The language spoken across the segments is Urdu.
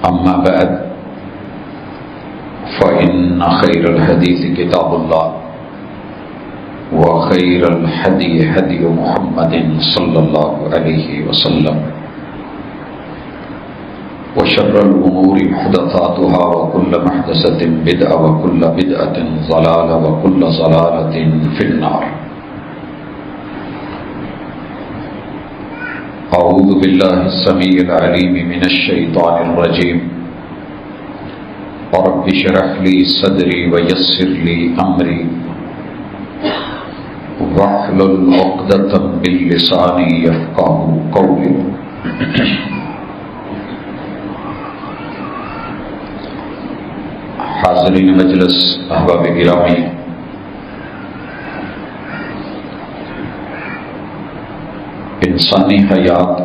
أما بعد فإن خير الحديث كتاب الله وخير الهدي هدي محمد صلى الله عليه وسلم وشر الأمور محدثاتها وكل محدثة بدعة وكل بدعة ضلالة وكل ضلالة في النار. أعوذ بالله السميع العليم من الشيطان الرجيم. رب اشرح لي صدري ويسر لي أمري واحلل عقدة من لساني يفقهوا قولي. حاضرین مجلس، احباب گرامی، انسانی حیات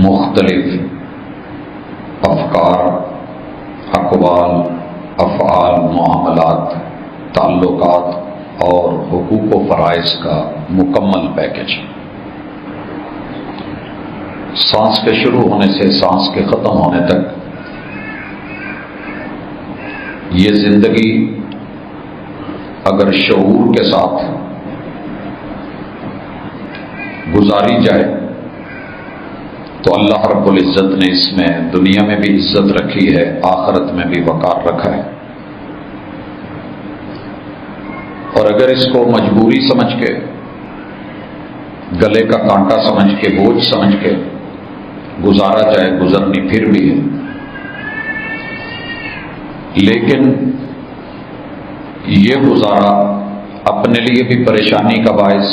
مختلف افکار، اقوال، افعال، معاملات، تعلقات اور حقوق و فرائض کا مکمل پیکج. سانس کے شروع ہونے سے سانس کے ختم ہونے تک یہ زندگی اگر شعور کے ساتھ گزاری جائے تو اللہ رب العزت نے اس میں دنیا میں بھی عزت رکھی ہے، آخرت میں بھی وقار رکھا ہے. اور اگر اس کو مجبوری سمجھ کے، گلے کا کانٹا سمجھ کے، بوجھ سمجھ کے گزارا جائے، گزرنی پھر بھی ہے. لیکن یہ گزارا اپنے لیے بھی پریشانی کا باعث،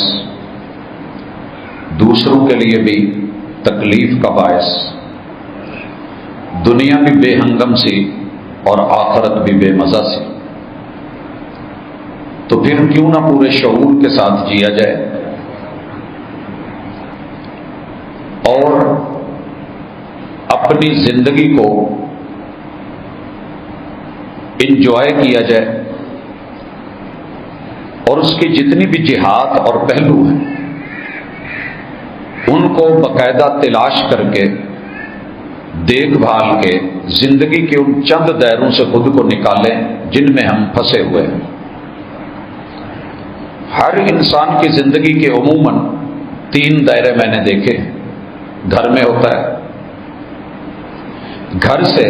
دوسروں کے لیے بھی تکلیف کا باعث، دنیا بھی بے ہنگم سی اور آخرت بھی بے مزہ سی. تو پھر کیوں نہ پورے شعور کے ساتھ جیا جائے اور اپنی زندگی کو انجوائے کیا جائے اور اس کی جتنی بھی جہات اور پہلو ہیں ان کو باقاعدہ تلاش کر کے، دیکھ بھال کے، زندگی کے ان چند دائروں سے خود کو نکالیں جن میں ہم پھنسے ہوئے ہیں. ہر انسان کی زندگی کے عموماً 3 دائرے میں نے دیکھے. گھر میں ہوتا ہے، گھر سے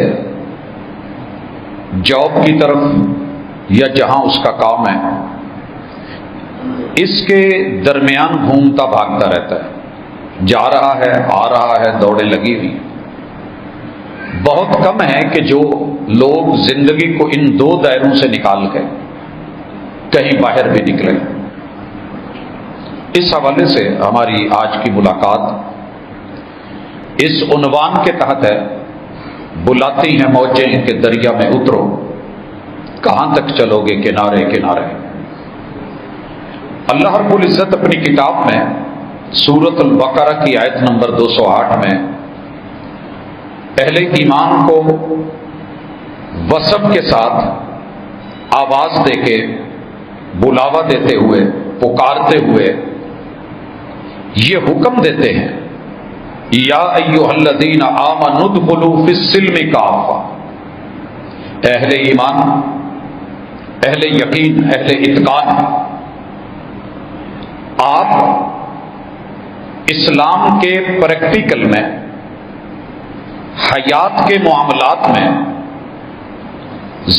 جاب کی طرف یا جہاں اس کا کام ہے، اس کے درمیان گھومتا بھاگتا رہتا ہے، جا رہا ہے، آ رہا ہے، دوڑیں لگی ہوئی. بہت کم ہے کہ جو لوگ زندگی کو ان 2 دائروں سے نکال کے کہیں باہر بھی نکلے. اس حوالے سے ہماری آج کی ملاقات اس عنوان کے تحت ہے: بلاتی ہیں موجیں کہ دریا میں اترو، کہاں تک چلو گے کنارے کنارے. اللہ رب العزت اپنی کتاب میں سورۃ البقرہ کی آیت نمبر 208 میں پہلے ایمان کو وصف کے ساتھ آواز دے کے، بلاوا دیتے ہوئے، پکارتے ہوئے یہ حکم دیتے ہیں: یا ایھا الذین آمنوا ادخلوا فی السلم کافہ. اہل ایمان، اہل یقین، اہل اتقان، آپ اسلام کے پریکٹیکل میں، حیات کے معاملات میں،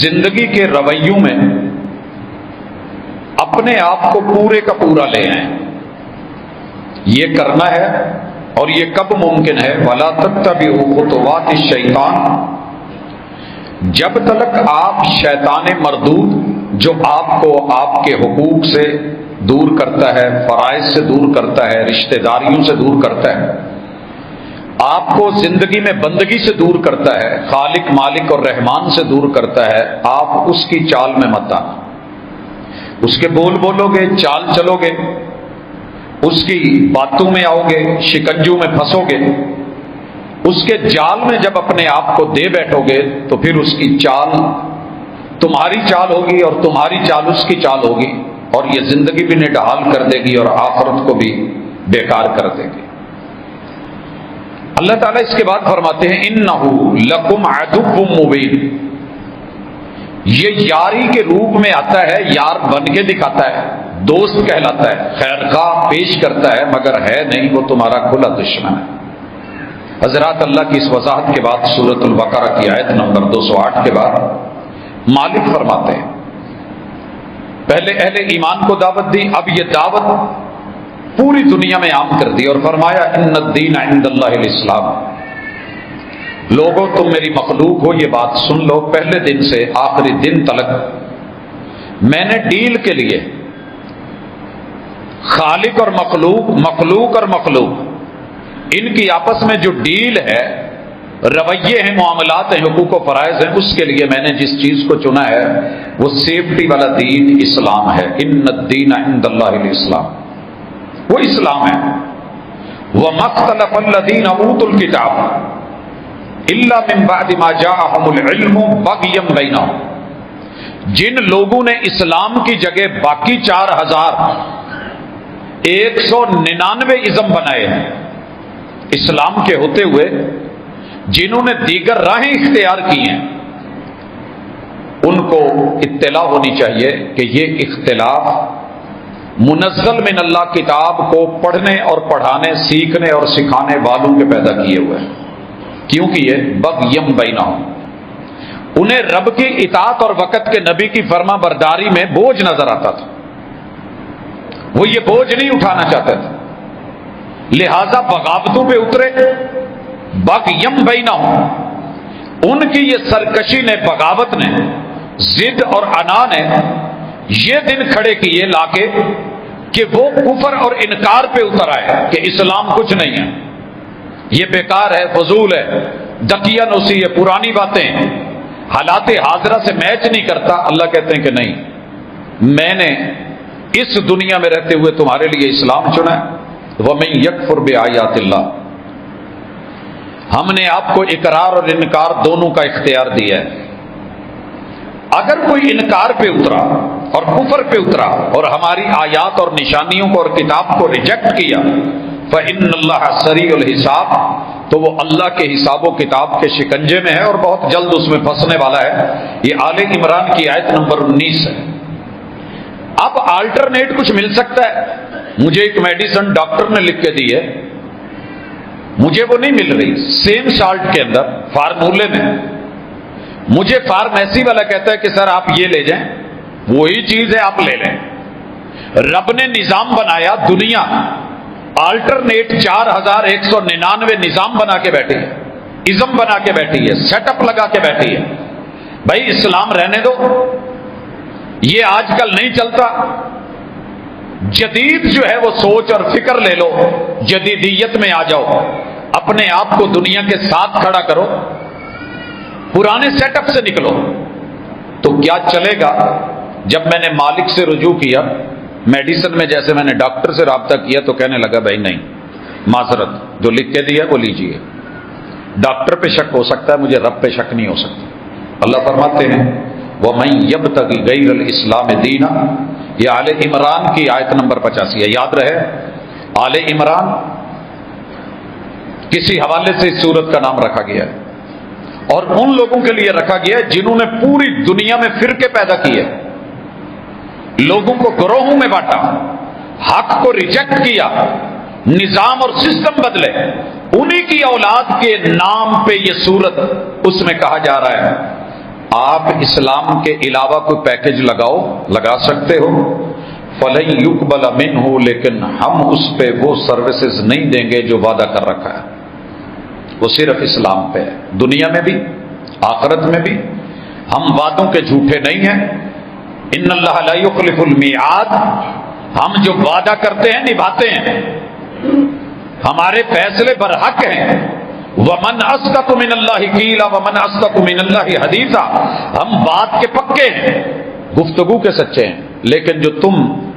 زندگی کے رویوں میں اپنے آپ کو پورے کا پورا لے آئیں. یہ کرنا ہے اور یہ کب ممکن ہے؟ وَلَا تَتَّبِعُوا خُطُوَاتِ الشَّيْطَانِ. جب تک آپ شیطان مردود، جو آپ کو آپ کے حقوق سے دور کرتا ہے، فرائض سے دور کرتا ہے، رشتہ داریوں سے دور کرتا ہے، آپ کو زندگی میں بندگی سے دور کرتا ہے، خالق، مالک اور رحمان سے دور کرتا ہے، آپ اس کی چال میں مت آنا. اس کے بول بولو گے، چال چلو گے، اس کی باتوں میں آؤ گے، شکنجوں میں پھنسو گے. اس کے جال میں جب اپنے آپ کو دے بیٹھو گے تو پھر اس کی چال تمہاری چال ہوگی اور تمہاری چال اس کی چال ہوگی، اور یہ زندگی بھی نڈھال کر دے گی اور آخرت کو بھی بیکار کر دے گی. اللہ تعالیٰ اس کے بعد فرماتے ہیں انہ لکم عدو مبین، یہ یاری کے روپ میں آتا ہے، یار بن کے دکھاتا ہے، دوست کہلاتا ہے، خیرخواہ پیش کرتا ہے، مگر ہے نہیں، وہ تمہارا کھلا دشمن ہے۔ حضرات اللہ کی اس وضاحت کے بعد سورۃ البقرہ کی آیت نمبر 208 کے بعد مالک فرماتے ہیں پہلے اہل ایمان کو دعوت دی، اب یہ دعوت پوری دنیا میں عام کر دی اور فرمایا ان الدین عند اللہ الاسلام، لوگوں تم میری مخلوق ہو، یہ بات سن لو، پہلے دن سے آخری دن تلک میں نے ڈیل کے لیے خالق اور مخلوق، مخلوق اور مخلوق، ان کی آپس میں جو ڈیل ہے، رویے ہیں، معاملات ہیں، حقوق و فرائض ہیں، اس کے لیے میں نے جس چیز کو چنا ہے وہ سیفٹی والا دین اسلام ہے۔ ان الدین عند اللہ الاسلام، وہ اسلام ہے۔ وَمَا اخْتَلَفَ الَّذِينَ أُوتُوا الْكِتَابَ إِلَّا مِن بَعْدِ مَا جَاءَهُمُ الْعِلْمُ بَغْيًا بَيْنَهُمْ، جن لوگوں نے اسلام کی جگہ باقی 4199 ازم بنائے ہیں اسلام کے ہوتے ہوئے، جنہوں نے دیگر راہیں اختیار کی ہیں، ان کو اطلاع ہونی چاہیے کہ یہ اختلاف منزل من اللہ کتاب کو پڑھنے اور پڑھانے، سیکھنے اور سکھانے والوں کے پیدا کیے ہوئے ہیں۔ کیوں کیے؟ بغیم بینہم، انہیں رب کی اطاعت اور وقت کے نبی کی فرما برداری میں بوجھ نظر آتا تھا، وہ یہ بوجھ نہیں اٹھانا چاہتے تھے، لہذا بغاوتوں پہ اترے۔ بغیم بینہم، ان کی یہ سرکشی نے، بغاوت نے، ضد اور انا نے یہ دن کھڑے کیے لا کے کہ وہ کفر اور انکار پہ اتر آئے کہ اسلام کچھ نہیں ہے، یہ بیکار ہے، فضول ہے، دقیہ نوسی ہے، پرانی باتیں، حالات حاضرہ سے میچ نہیں کرتا۔ اللہ کہتے ہیں کہ نہیں، میں نے اس دنیا میں رہتے ہوئے تمہارے لیے اسلام چنا ہے۔ وَمَن يَكْفُرْ بِآيَاتِ اللَّهِ، ہم نے آپ کو اقرار اور انکار دونوں کا اختیار دیا ہے۔ اگر کوئی انکار پہ اترا اور کفر پہ اترا اور ہماری آیات اور نشانیوں کو اور کتاب کو ریجیکٹ کیا، فَإِنَّ اللَّهَ سَرِيعُ الْحِسَابِ، تو وہ اللہ کے حساب و کتاب کے شکنجے میں ہے اور بہت جلد اس میں پھنسنے والا ہے۔ یہ آل عمران کی آیت نمبر 19 ہے۔ اب آلٹرنیٹ کچھ مل سکتا ہے، مجھے ایک میڈیسن ڈاکٹر نے لکھ کے دی ہے، مجھے وہ نہیں مل رہی سیم سالٹ کے اندر، فارمولے میں، مجھے فارمیسی والا کہتا ہے کہ سر آپ یہ لے جائیں، وہی چیز ہے آپ لے لیں۔ رب نے نظام بنایا، دنیا آلٹرنیٹ 4199 نظام بنا کے بیٹھی ہے، ازم بنا کے بیٹھی ہے، سیٹ اپ لگا کے بیٹھی ہے۔ بھائی اسلام رہنے دو، یہ آج کل نہیں چلتا۔ جدید جو ہے وہ سوچ اور فکر لے لو، جدیدیت میں آ جاؤ، اپنے آپ کو دنیا کے ساتھ کھڑا کرو، پرانے سیٹ اپ سے نکلو تو کیا چلے گا۔ جب میں نے مالک سے رجوع کیا میڈیسن میں، جیسے میں نے ڈاکٹر سے رابطہ کیا تو کہنے لگا بھائی نہیں، معذرت، جو لکھ کے دیا وہ لیجئے، ڈاکٹر پہ شک ہو سکتا ہے، مجھے رب پہ شک نہیں ہو سکتا۔ اللہ فرماتے ہیں وَمَن يَبْتَغِ غَيْرَ الْإِسْلَامِ دِينًا، یہ آل عمران کی آیت نمبر 85 ہے۔ یاد رہے آل عمران کسی حوالے سے اس سورت کا نام رکھا گیا ہے، اور ان لوگوں کے لیے رکھا گیا ہے جنہوں نے پوری دنیا میں فرقے پیدا کیے، لوگوں کو گروہوں میں بانٹا، حق کو ریجیکٹ کیا، نظام اور سسٹم بدلے، انہی کی اولاد کے نام پہ یہ سورت اس میں کہا جا رہا ہے آپ اسلام کے علاوہ کوئی پیکج لگا سکتے ہو، فَلَن يُقْبَلَ مِنْهُ، لیکن ہم اس پہ وہ سروسز نہیں دیں گے جو وعدہ کر رکھا ہے، وہ صرف اسلام پہ ہے، دنیا میں بھی آخرت میں بھی۔ ہم وعدوں کے جھوٹے نہیں ہیں، ان اللہ لا یخلف المیعاد، ہم جو وعدہ کرتے ہیں نبھاتے ہیں، ہمارے فیصلے برحق ہیں۔ ومن اصدق من اللہ قیلا ومن اصدق من اللہ حدیثا، ہم بات کے پکے ہیں، گفتگو کے سچے ہیں، لیکن جو تم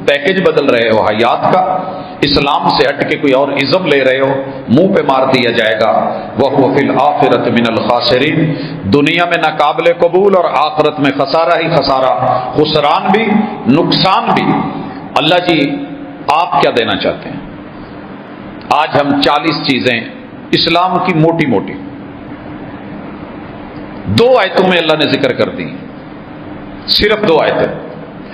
پیکج بدل رہے ہو حیات کا، اسلام سے ہٹ کے کوئی اور ازم لے رہے ہو، منہ پہ مار دیا جائے گا۔ وَهُوَ فِي الْآخِرَةِ مِنَ الْخَاسِرِينَ، دنیا میں ناقابل قبول اور آخرت میں خسارہ ہی خسارہ، خسران بھی، نقصان بھی۔ اللہ جی آپ کیا دینا چاہتے ہیں؟ آج ہم 40 چیزیں اسلام کی موٹی موٹی 2 آیتوں میں اللہ نے ذکر کر دی، صرف 2 آیتیں،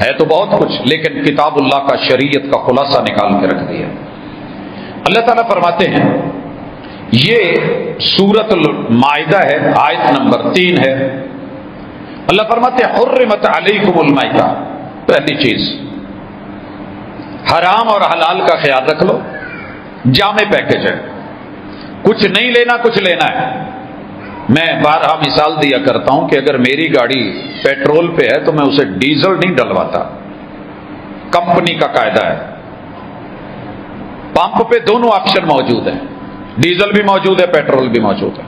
ہے تو بہت کچھ لیکن کتاب اللہ کا، شریعت کا خلاصہ نکال کے رکھ دیا۔ اللہ تعالیٰ فرماتے ہیں، یہ سورۃ المائدہ ہے، آیت نمبر 3 ہے۔ اللہ فرماتے ہیں حرمت علیکم المیتہ، پہلی چیز حرام اور حلال کا خیال رکھ لو، جامع پیکج ہے، کچھ نہیں لینا کچھ لینا ہے۔ میں بارہا مثال دیا کرتا ہوں کہ اگر میری گاڑی پیٹرول پہ ہے تو میں اسے ڈیزل نہیں ڈلواتا، کمپنی کا قاعدہ ہے، پمپ پہ دونوں آپشن موجود ہیں، ڈیزل بھی موجود ہے پیٹرول بھی موجود ہے۔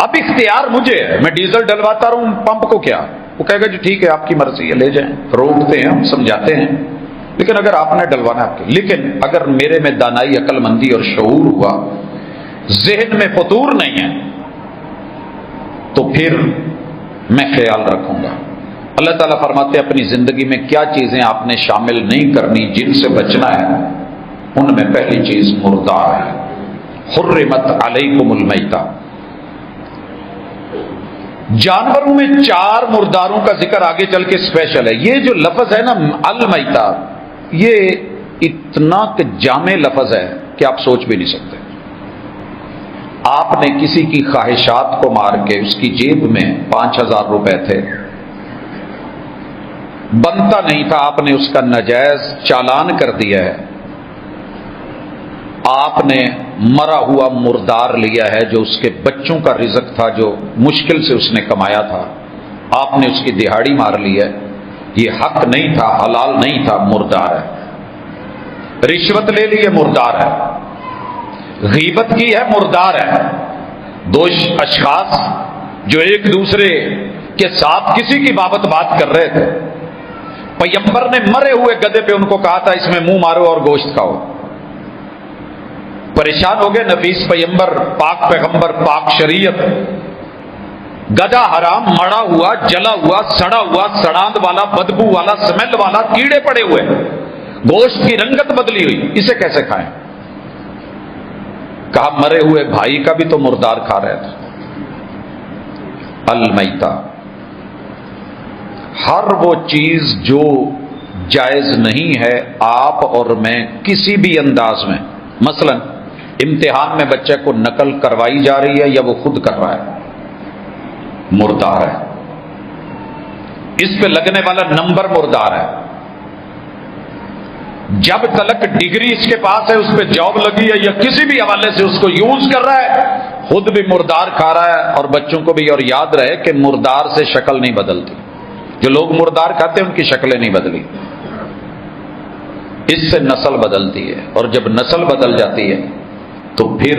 اب اختیار مجھے ہے، میں ڈیزل ڈلواتا رہوں، پمپ کو کیا، وہ کہے گا جی ٹھیک ہے آپ کی مرضی ہے لے جائیں، روکتے ہیں ہم، سمجھاتے ہیں، لیکن اگر آپ نے ڈلوانا آپ کے، لیکن اگر میرے میں دانائی، عقل مندی اور شعور ہوا، ذہن میں فطور نہیں ہے، تو پھر میں خیال رکھوں گا۔ اللہ تعالیٰ فرماتے ہیں اپنی زندگی میں کیا چیزیں آپ نے شامل نہیں کرنی، جن سے بچنا ہے، ان میں پہلی چیز مردار ہے۔ حرمت علیکم المیتہ، جانوروں میں 4 مرداروں کا ذکر آگے چل کے اسپیشل ہے۔ یہ جو لفظ ہے نا المیتہ، یہ اتنا کہ جامع لفظ ہے کہ آپ سوچ بھی نہیں سکتے۔ آپ نے کسی کی خواہشات کو مار کے، اس کی جیب میں 5000 روپے تھے، بنتا نہیں تھا، آپ نے اس کا ناجائز چالان کر دیا ہے، آپ نے مرا ہوا مردار لیا ہے جو اس کے بچوں کا رزق تھا، جو مشکل سے اس نے کمایا تھا، آپ نے اس کی دہاڑی مار لی ہے، یہ حق نہیں تھا، حلال نہیں تھا، مردار ہے۔ رشوت لے لی ہے، مردار ہے۔ غیبت کی ہے، مردار ہے۔ 2 اشخاص جو ایک دوسرے کے ساتھ کسی کی بابت بات کر رہے تھے، پیغمبر نے مرے ہوئے گدھے پہ ان کو کہا تھا اس میں منہ مارو اور گوشت کھاؤ، پریشان ہو گئے نفیس پیغمبر، پاک پیغمبر، پاک شریعت، گدھا حرام، مڑا ہوا، جلا ہوا، سڑا ہوا، سڑاند والا، بدبو والا، سمیل والا، کیڑے پڑے ہوئے، گوشت کی رنگت بدلی ہوئی، اسے کیسے کھائیں؟ کہا مرے ہوئے بھائی کا بھی تو مردار کھا رہے تھے۔ المیتہ، ہر وہ چیز جو جائز نہیں ہے آپ اور میں کسی بھی انداز میں، مثلا امتحان میں بچے کو نقل کروائی جا رہی ہے یا وہ خود کر رہا ہے، مردار ہے، اس پہ لگنے والا نمبر مردار ہے، جب تلک ڈگری اس کے پاس ہے، اس پہ جاب لگی ہے یا کسی بھی حوالے سے اس کو یوز کر رہا ہے، خود بھی مردار کھا رہا ہے اور بچوں کو بھی۔ اور یاد رہے کہ مردار سے شکل نہیں بدلتی، جو لوگ مردار کھاتے ہیں ان کی شکلیں نہیں بدلی، اس سے نسل بدلتی ہے، اور جب نسل بدل جاتی ہے تو پھر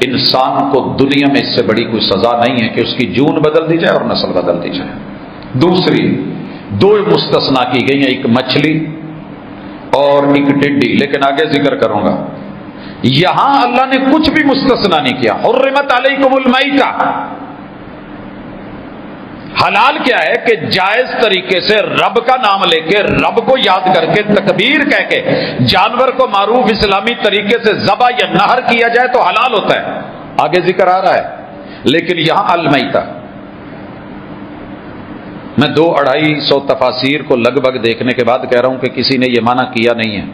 انسان کو دنیا میں اس سے بڑی کوئی سزا نہیں ہے کہ اس کی جون بدل دی جائے اور نسل بدل دی جائے۔ دوسری 2 مستثنا کی گئی ہیں، ایک مچھلی اور ایک ٹڈی، لیکن آگے ذکر کروں گا۔ یہاں اللہ نے کچھ بھی مستثنا نہیں کیا۔ حرمت علیکم المیتہ، حلال کیا ہے کہ جائز طریقے سے رب کا نام لے کے، رب کو یاد کر کے، تکبیر کہہ کے جانور کو معروف اسلامی طریقے سے ذبح یا نہر کیا جائے تو حلال ہوتا ہے، آگے ذکر آ رہا ہے۔ لیکن یہاں المیتہ، میں 200-250 تفاسیر کو لگ بھگ دیکھنے کے بعد کہہ رہا ہوں کہ کسی نے یہ معنی کیا نہیں ہے،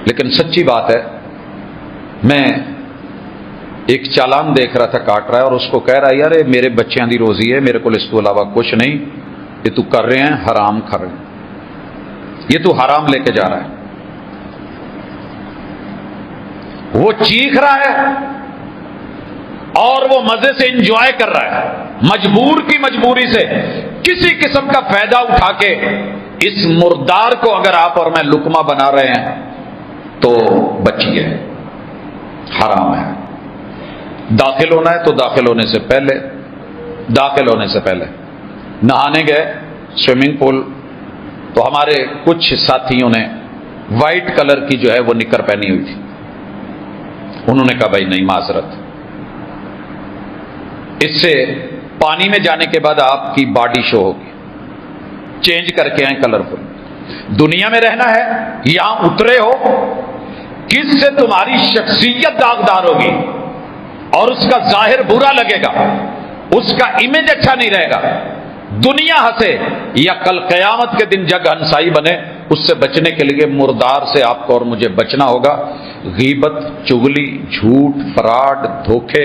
لیکن سچی بات ہے۔ میں ایک چالان دیکھ رہا تھا، کاٹ رہا ہے، اور اس کو کہہ رہا ہے یار میرے بچیاں دی روزی ہے، میرے کو اس کے علاوہ کچھ نہیں، یہ تو کر رہے ہیں حرام کر رہے ہیں، یہ تو حرام لے کے جا رہا ہے۔ وہ چیخ رہا ہے اور وہ مزے سے انجوائے کر رہا ہے، مجبور کی مجبوری سے کسی قسم کا فائدہ اٹھا کے اس مردار کو اگر آپ اور میں لقمہ بنا رہے ہیں تو بچیے، حرام ہے۔ داخل ہونا ہے تو داخل ہونے سے پہلے نہانے گئے سوئمنگ پول، تو ہمارے کچھ ساتھیوں نے وائٹ کلر کی جو ہے وہ نکر پہنی ہوئی تھی، انہوں نے کہا بھائی نہیں معذرت، اس سے پانی میں جانے کے بعد آپ کی باڈی شو ہوگی، چینج کر کے آئیں کلرفل۔ دنیا میں رہنا ہے، یہاں اترے ہو، کس سے تمہاری شخصیت داغدار ہوگی، اور اس کا ظاہر برا لگے گا، اس کا امیج اچھا نہیں رہے گا، دنیا ہنسے یا کل قیامت کے دن جگ ہنسائی بنے، اس سے بچنے کے لیے مردار سے آپ کو اور مجھے بچنا ہوگا۔ غیبت، چغلی، جھوٹ، فراڈ، دھوکے،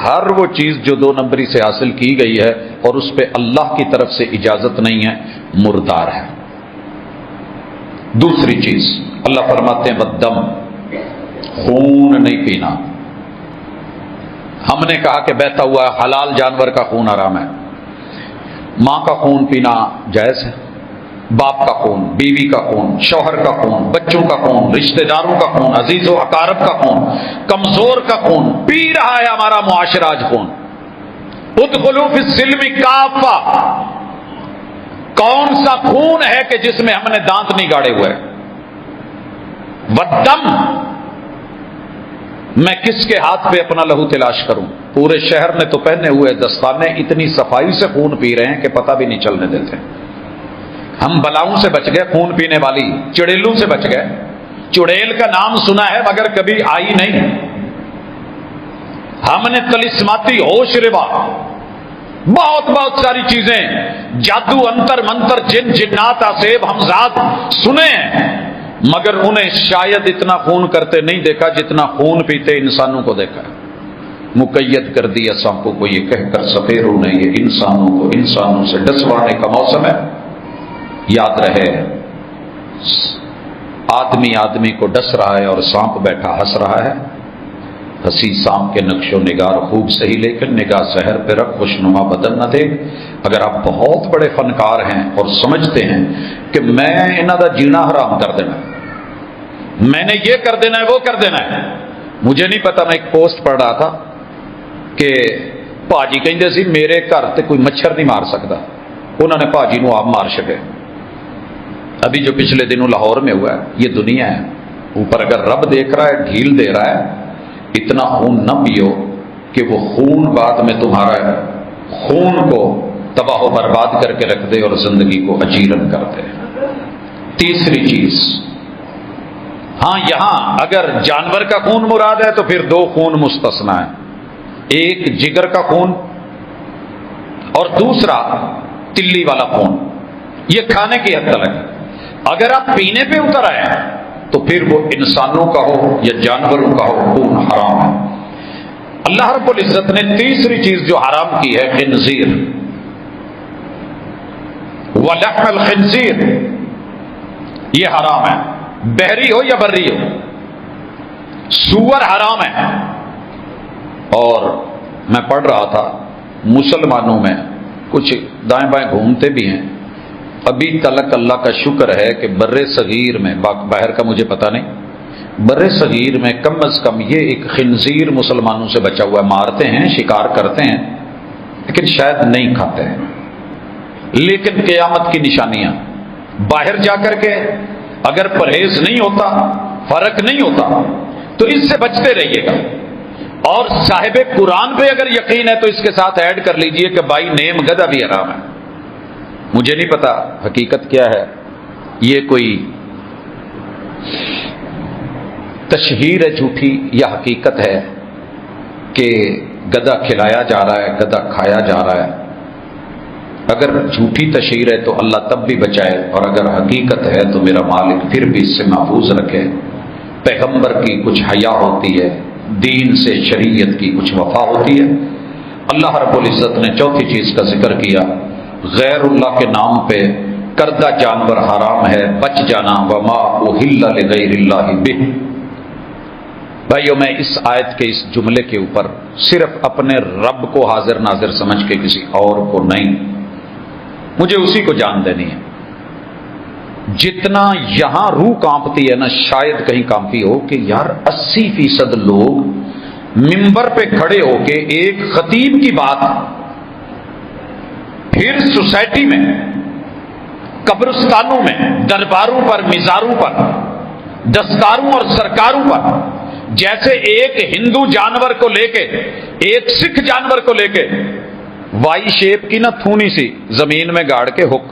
ہر وہ چیز جو 2 نمبری سے حاصل کی گئی ہے اور اس پہ اللہ کی طرف سے اجازت نہیں ہے، مردار ہے۔ دوسری چیز اللہ فرماتے ہیں والدم، خون نہیں پینا۔ ہم نے کہا کہ بہتا ہوا حلال جانور کا خون حرام ہے، ماں کا خون پینا جائز ہے، باپ کا خون، بیوی کا خون، شوہر کا خون، بچوں کا خون، رشتہ داروں کا خون، عزیز و اقارب کا خون، کمزور کا خون پی رہا ہے ہمارا معاشرہ آج خون۔ ادخلوا فی السلم کافہ، کون سا خون ہے کہ جس میں ہم نے دانت نہیں گاڑے ہوئے؟ والدم، میں کس کے ہاتھ پہ اپنا لہو تلاش کروں؟ پورے شہر نے تو پہنے ہوئے دستانے اتنی صفائی سے خون پی رہے ہیں کہ پتہ بھی نہیں چلنے دیتے۔ ہم بلاؤں سے بچ گئے، خون پینے والی چڑیلوں سے بچ گئے۔ چڑیل کا نام سنا ہے مگر کبھی آئی نہیں۔ ہم نے طلسماتی ہوش ربا، بہت ساری چیزیں، جادو، انتر منتر، جن جنات، آسیب، ہمزاد سنے ہیں، مگر انہیں شاید اتنا خون کرتے نہیں دیکھا جتنا خون پیتے انسانوں کو دیکھا ہے۔ مقید کر دیا سانپوں کو یہ کہہ کر سپیروں نے یہ انسانوں کو انسانوں سے ڈسوانے کا موسم ہے۔ یاد رہے، آدمی کو ڈس رہا ہے اور سانپ بیٹھا ہنس رہا ہے۔ ہنسی سانپ کے نقش و نگار خوب سہی، لیکن نگاہ سحر پہ رکھ، خوشنما بدن نہ دے۔ اگر آپ بہت بڑے فنکار ہیں اور سمجھتے ہیں کہ میں انہاں دا جینا حرام کر دینا، میں نے یہ کر دینا ہے، وہ کر دینا ہے، مجھے نہیں پتا، میں ایک پوسٹ پڑھ رہا تھا کہ پاجی کہندے سی میرے گھر تے کوئی مچھر نہیں مار سکتا، انہوں نے پاجی نو آپ مار سکے۔ ابھی جو پچھلے دنوں لاہور میں ہوا ہے، یہ دنیا ہے، اوپر اگر رب دیکھ رہا ہے، ڈھیل دے رہا ہے، اتنا خون نہ پیو کہ وہ خون بعد میں تمہارا خون کو تباہ و برباد کر کے رکھ دے اور زندگی کو اجیرن کر دے۔ تیسری چیز، ہاں یہاں اگر جانور کا خون مراد ہے تو پھر 2 خون مستثنا ہے، ایک جگر کا خون اور دوسرا تلی والا خون، یہ کھانے کی حد تک ہے۔ اگر آپ پینے پہ اتر آئے تو پھر وہ انسانوں کا ہو یا جانوروں کا ہو، خون حرام ہے۔ اللہ رب العزت نے تیسری چیز جو حرام کی ہے، خنزیر، ولحم الخنزیر، یہ حرام ہے، بحری ہو یا بری ہو۔ سور حرام ہے، اور میں پڑھ رہا تھا مسلمانوں میں کچھ دائیں بائیں گھومتے بھی ہیں، ابھی تلک اللہ کا شکر ہے کہ بر صغیر میں، باہر کا مجھے پتہ نہیں، بر صغیر میں کم از کم یہ ایک خنزیر مسلمانوں سے بچا ہوا ہے، مارتے ہیں، شکار کرتے ہیں، لیکن شاید نہیں کھاتے ہیں۔ لیکن قیامت کی نشانیاں، باہر جا کر کے اگر پرہیز نہیں ہوتا، فرق نہیں ہوتا تو اس سے بچتے رہیے گا۔ اور صاحب قرآن پہ اگر یقین ہے تو اس کے ساتھ ایڈ کر لیجئے کہ بھائی نیم گدھا بھی حرام ہے۔ مجھے نہیں پتا حقیقت کیا ہے، یہ کوئی تشہیر ہے جھوٹی یا حقیقت ہے کہ گدھا کھلایا جا رہا ہے، گدھا کھایا جا رہا ہے۔ اگر جھوٹی تشہیر ہے تو اللہ تب بھی بچائے، اور اگر حقیقت ہے تو میرا مالک پھر بھی اس سے محفوظ رکھے۔ پیغمبر کی کچھ حیا ہوتی ہے، دین سے شریعت کی کچھ وفا ہوتی ہے۔ اللہ رب العزت نے چوتھی چیز کا ذکر کیا، غیر اللہ کے نام پہ کردہ جانور حرام ہے، بچ جانا، وما اہل لغیر اللہ بہ۔ بھائیو، میں اس آیت کے اس جملے کے اوپر صرف اپنے رب کو حاضر ناظر سمجھ کے کسی اور کو نہیں، مجھے اسی کو جان دینی ہے۔ جتنا یہاں روح کانپتی ہے نا، شاید کہیں کانپی ہو کہ یار 80% لوگ منبر پہ کھڑے ہو کے ایک خطیب کی بات، پھر سوسائٹی میں، قبرستانوں میں، درباروں پر، مزاروں پر، دستاروں اور سرکاروں پر، جیسے ایک ہندو جانور کو لے کے، ایک سکھ جانور کو لے کے، وائی شیپ کی نہ تھونی سی زمین میں گاڑ کے ہک،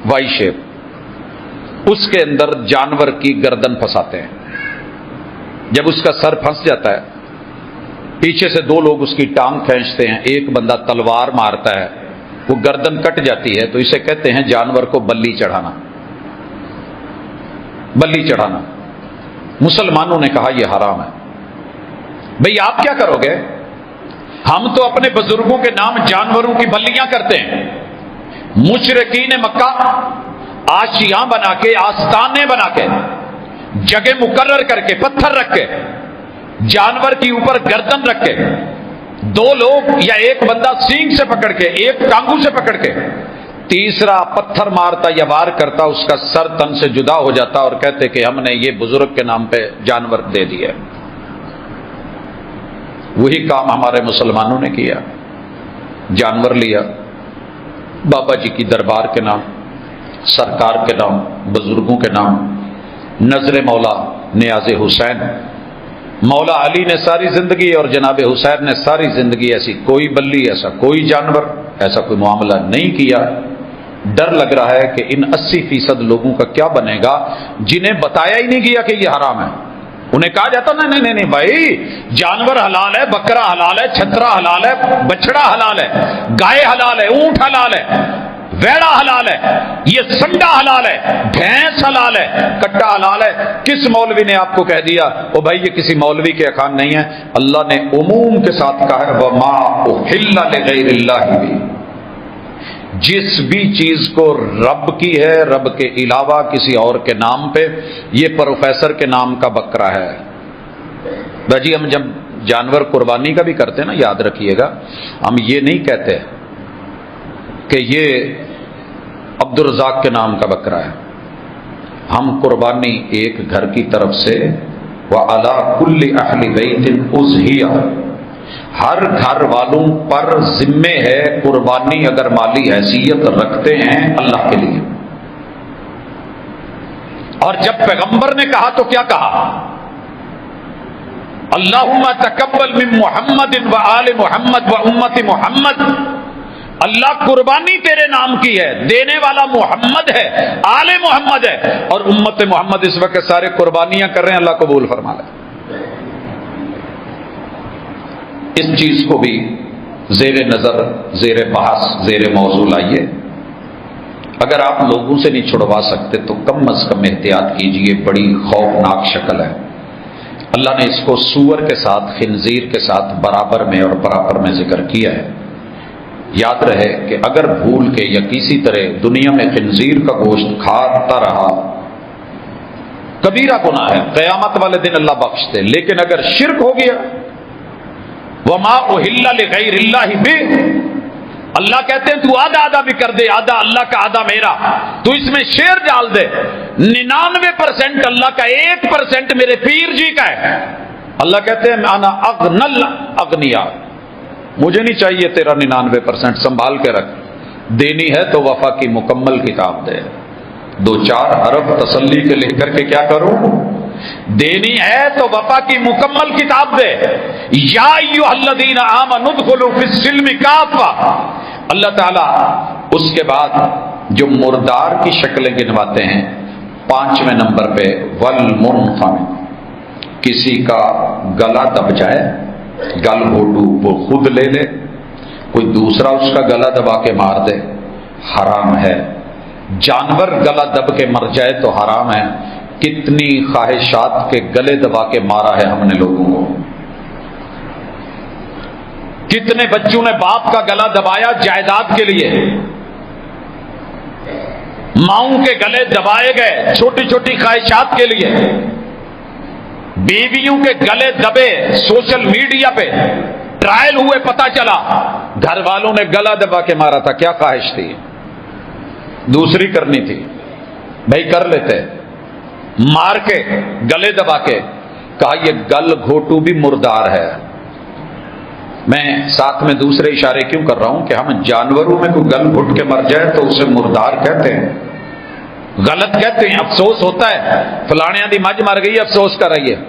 وائی شیپ، اس کے اندر جانور کی گردن پھنساتے ہیں۔ جب اس کا سر پھنس جاتا ہے پیچھے سے دو لوگ اس کی ٹانگ کھینچتے ہیں، ایک بندہ تلوار مارتا ہے، وہ گردن کٹ جاتی ہے، تو اسے کہتے ہیں جانور کو بلی چڑھانا، بلی چڑھانا۔ مسلمانوں نے کہا یہ حرام ہے۔ بھئی آپ کیا کرو گے؟ ہم تو اپنے بزرگوں کے نام جانوروں کی بلیاں کرتے ہیں۔ مشرکین مکہ آشیاں بنا کے، آستانے بنا کے، جگہ مقرر کر کے، پتھر رکھ کے، جانور کی اوپر گردن رکھ کے، دو لوگ یا ایک بندہ سینگ سے پکڑ کے، ایک ٹانگوں سے پکڑ کے، تیسرا پتھر مارتا یا وار کرتا، اس کا سر تن سے جدا ہو جاتا اور کہتے کہ ہم نے یہ بزرگ کے نام پہ جانور دے دیا۔ وہی کام ہمارے مسلمانوں نے کیا، جانور لیا بابا جی کی دربار کے نام، سرکار کے نام، بزرگوں کے نام۔ نظر مولا نیاز حسین، مولا علی نے ساری زندگی اور جناب حسین نے ساری زندگی ایسی کوئی بلی، ایسا کوئی جانور، ایسا کوئی معاملہ نہیں کیا۔ ڈر لگ رہا ہے کہ ان 80% لوگوں کا کیا بنے گا جنہیں بتایا ہی نہیں گیا کہ یہ حرام ہے۔ انہیں کہا جاتا نہیں بھائی، جانور حلال ہے، بکرا حلال ہے، چھترا حلال ہے، بچڑا حلال ہے، گائے حلال ہے، اونٹ حلال ہے، ویڑا حلال ہے، یہ سنڈا حلال ہے، بھینس حلال ہے، کٹا حلال ہے۔ کس مولوی نے آپ کو کہہ دیا؟ او بھائی یہ کسی مولوی کے اخان نہیں ہے، اللہ نے عموم کے ساتھ کہا ہے وَمَا أُحِلَّ لِغَيْرِ اللَّهِ بِهِ۔ جس بھی چیز کو رب کی ہے، رب کے علاوہ کسی اور کے نام پہ، یہ پروفیسر کے نام کا بکرا ہے۔ بھائی ہم جب جانور قربانی کا بھی کرتے ہیں نا، یاد رکھیے گا، ہم یہ نہیں کہتے کہ یہ عبد الرزاق کے نام کا بکرا ہے۔ ہم قربانی ایک گھر کی طرف سے وَعَلَىٰ كُلِّ أَهْلِ بَيْتٍ أُضْحِيَةٌ، ہر گھر والوں پر ذمے ہے قربانی، اگر مالی حیثیت رکھتے ہیں اللہ کے لیے۔ اور جب پیغمبر نے کہا تو کیا کہا؟ اللہم تقبل من محمد و آل محمد و امت محمد۔ اللہ قربانی تیرے نام کی ہے، دینے والا محمد ہے، آل محمد ہے، اور امت محمد اس وقت سارے قربانیاں کر رہے ہیں، اللہ قبول فرما لے۔ اس چیز کو بھی زیر نظر، زیر بحث، زیر موضوع لائیے۔ اگر آپ لوگوں سے نہیں چھڑوا سکتے تو کم از کم احتیاط کیجئے، بڑی خوفناک شکل ہے۔ اللہ نے اس کو سور کے ساتھ، خنزیر کے ساتھ برابر میں اور برابر میں ذکر کیا ہے۔ یاد رہے کہ اگر بھول کے یا کسی طرح دنیا میں خنزیر کا گوشت کھاتا رہا، کبیرہ گناہ ہے، قیامت والے دن اللہ بخش دے۔ لیکن اگر شرک ہو گیا، وَمَا أُحِلَّ لِغَيْرِ اللَّهِ بِهِ، اللہ کہتے ہیں تو آدھا آدھا بھی کر دے، آدھا اللہ کا آدھا میرا، تو اس میں شیر ڈال دے، 99% اللہ کا، 1% میرے پیر جی کا ہے۔ اللہ کہتے ہیں انا اغنى الاغنیاء، مجھے نہیں چاہیے تیرا 99%، سنبھال کے رکھ، دینی ہے تو وفا کی مکمل کتاب دے۔ 2-4 حرف تسلی کے لکھ کر کے کیا کروں؟ دینی ہے تو وفا کی مکمل کتاب دے۔ یا ایھا الذین آمنوا ادخلوا فی السلم کافہ۔ اللہ تعالیٰ اس کے بعد جو مردار کی شکلیں گنواتے ہیں 5ویں نمبر پہ، والمنخنق، کسی کا گلا دب جائے، گل گھوٹو وہ خود لے لے، کوئی دوسرا اس کا گلا دبا کے مار دے، حرام ہے۔ جانور گلا دب کے مر جائے تو حرام ہے۔ کتنی خواہشات کے گلے دبا کے مارا ہے ہم نے لوگوں کو، کتنے بچوں نے باپ کا گلا دبایا جائیداد کے لیے، ماؤں کے گلے دبائے گئے چھوٹی چھوٹی خواہشات کے لیے، بیویوں کے گلے دبے، سوشل میڈیا پہ ٹرائل ہوئے، پتہ چلا گھر والوں نے گلا دبا کے مارا تھا۔ کیا خواہش تھی؟ دوسری کرنی تھی، بھائی کر لیتے، مار کے گلے دبا کے کہا یہ گل گھوٹو بھی مردار ہے۔ میں ساتھ میں دوسرے اشارے کیوں کر رہا ہوں کہ ہم جانوروں میں کوئی گل گھٹ کے مر جائے تو اسے مردار کہتے ہیں، غلط کہتے ہیں، افسوس ہوتا ہے فلانے دی مجھ مر گئی، افسوس کر رہی ہے۔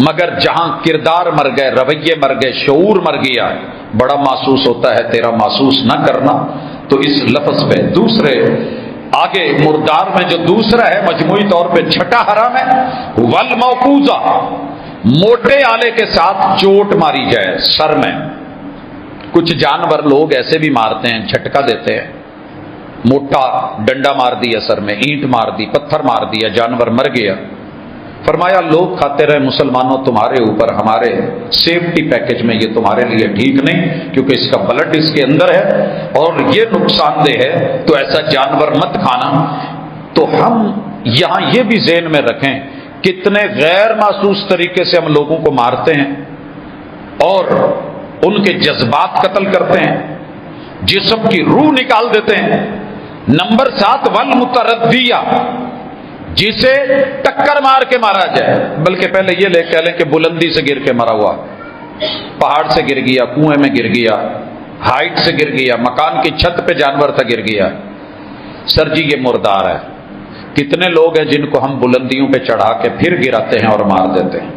مگر جہاں کردار مر گئے، رویے مر گئے، شعور مر گیا، بڑا محسوس ہوتا ہے۔ تیرا محسوس نہ کرنا تو اس لفظ پہ دوسرے آگے مردار میں جو دوسرا ہے مجموعی طور پہ چھٹا حرام ہے، والموقوذہ، موٹے آلے کے ساتھ چوٹ ماری جائے سر میں. کچھ جانور لوگ ایسے بھی مارتے ہیں، جھٹکا دیتے ہیں، موٹا ڈنڈا مار دیا سر میں، اینٹ مار دی، پتھر مار دیا، جانور مر گیا. فرمایا لوگ کھاتے رہے، مسلمانوں تمہارے اوپر ہمارے سیفٹی پیکج میں یہ تمہارے لیے ٹھیک نہیں، کیونکہ اس کا بلڈ اس کے اندر ہے اور یہ نقصان دہ ہے، تو ایسا جانور مت کھانا. تو ہم یہاں یہ بھی ذہن میں رکھیں کتنے غیر محسوس طریقے سے ہم لوگوں کو مارتے ہیں اور ان کے جذبات قتل کرتے ہیں، جسم کی روح نکال دیتے ہیں. نمبر 7 والمتردیہ، جسے ٹکر مار کے مارا جائے، بلکہ پہلے یہ کہہ لیں کہ بلندی سے گر کے مرا ہوا، پہاڑ سے گر گیا، کنویں میں گر گیا، ہائٹ سے گر گیا، مکان کی چھت پہ جانور تھا گر گیا. سر جی یہ مردار ہے. کتنے لوگ ہیں جن کو ہم بلندیوں پہ چڑھا کے پھر گراتے ہیں اور مار دیتے ہیں.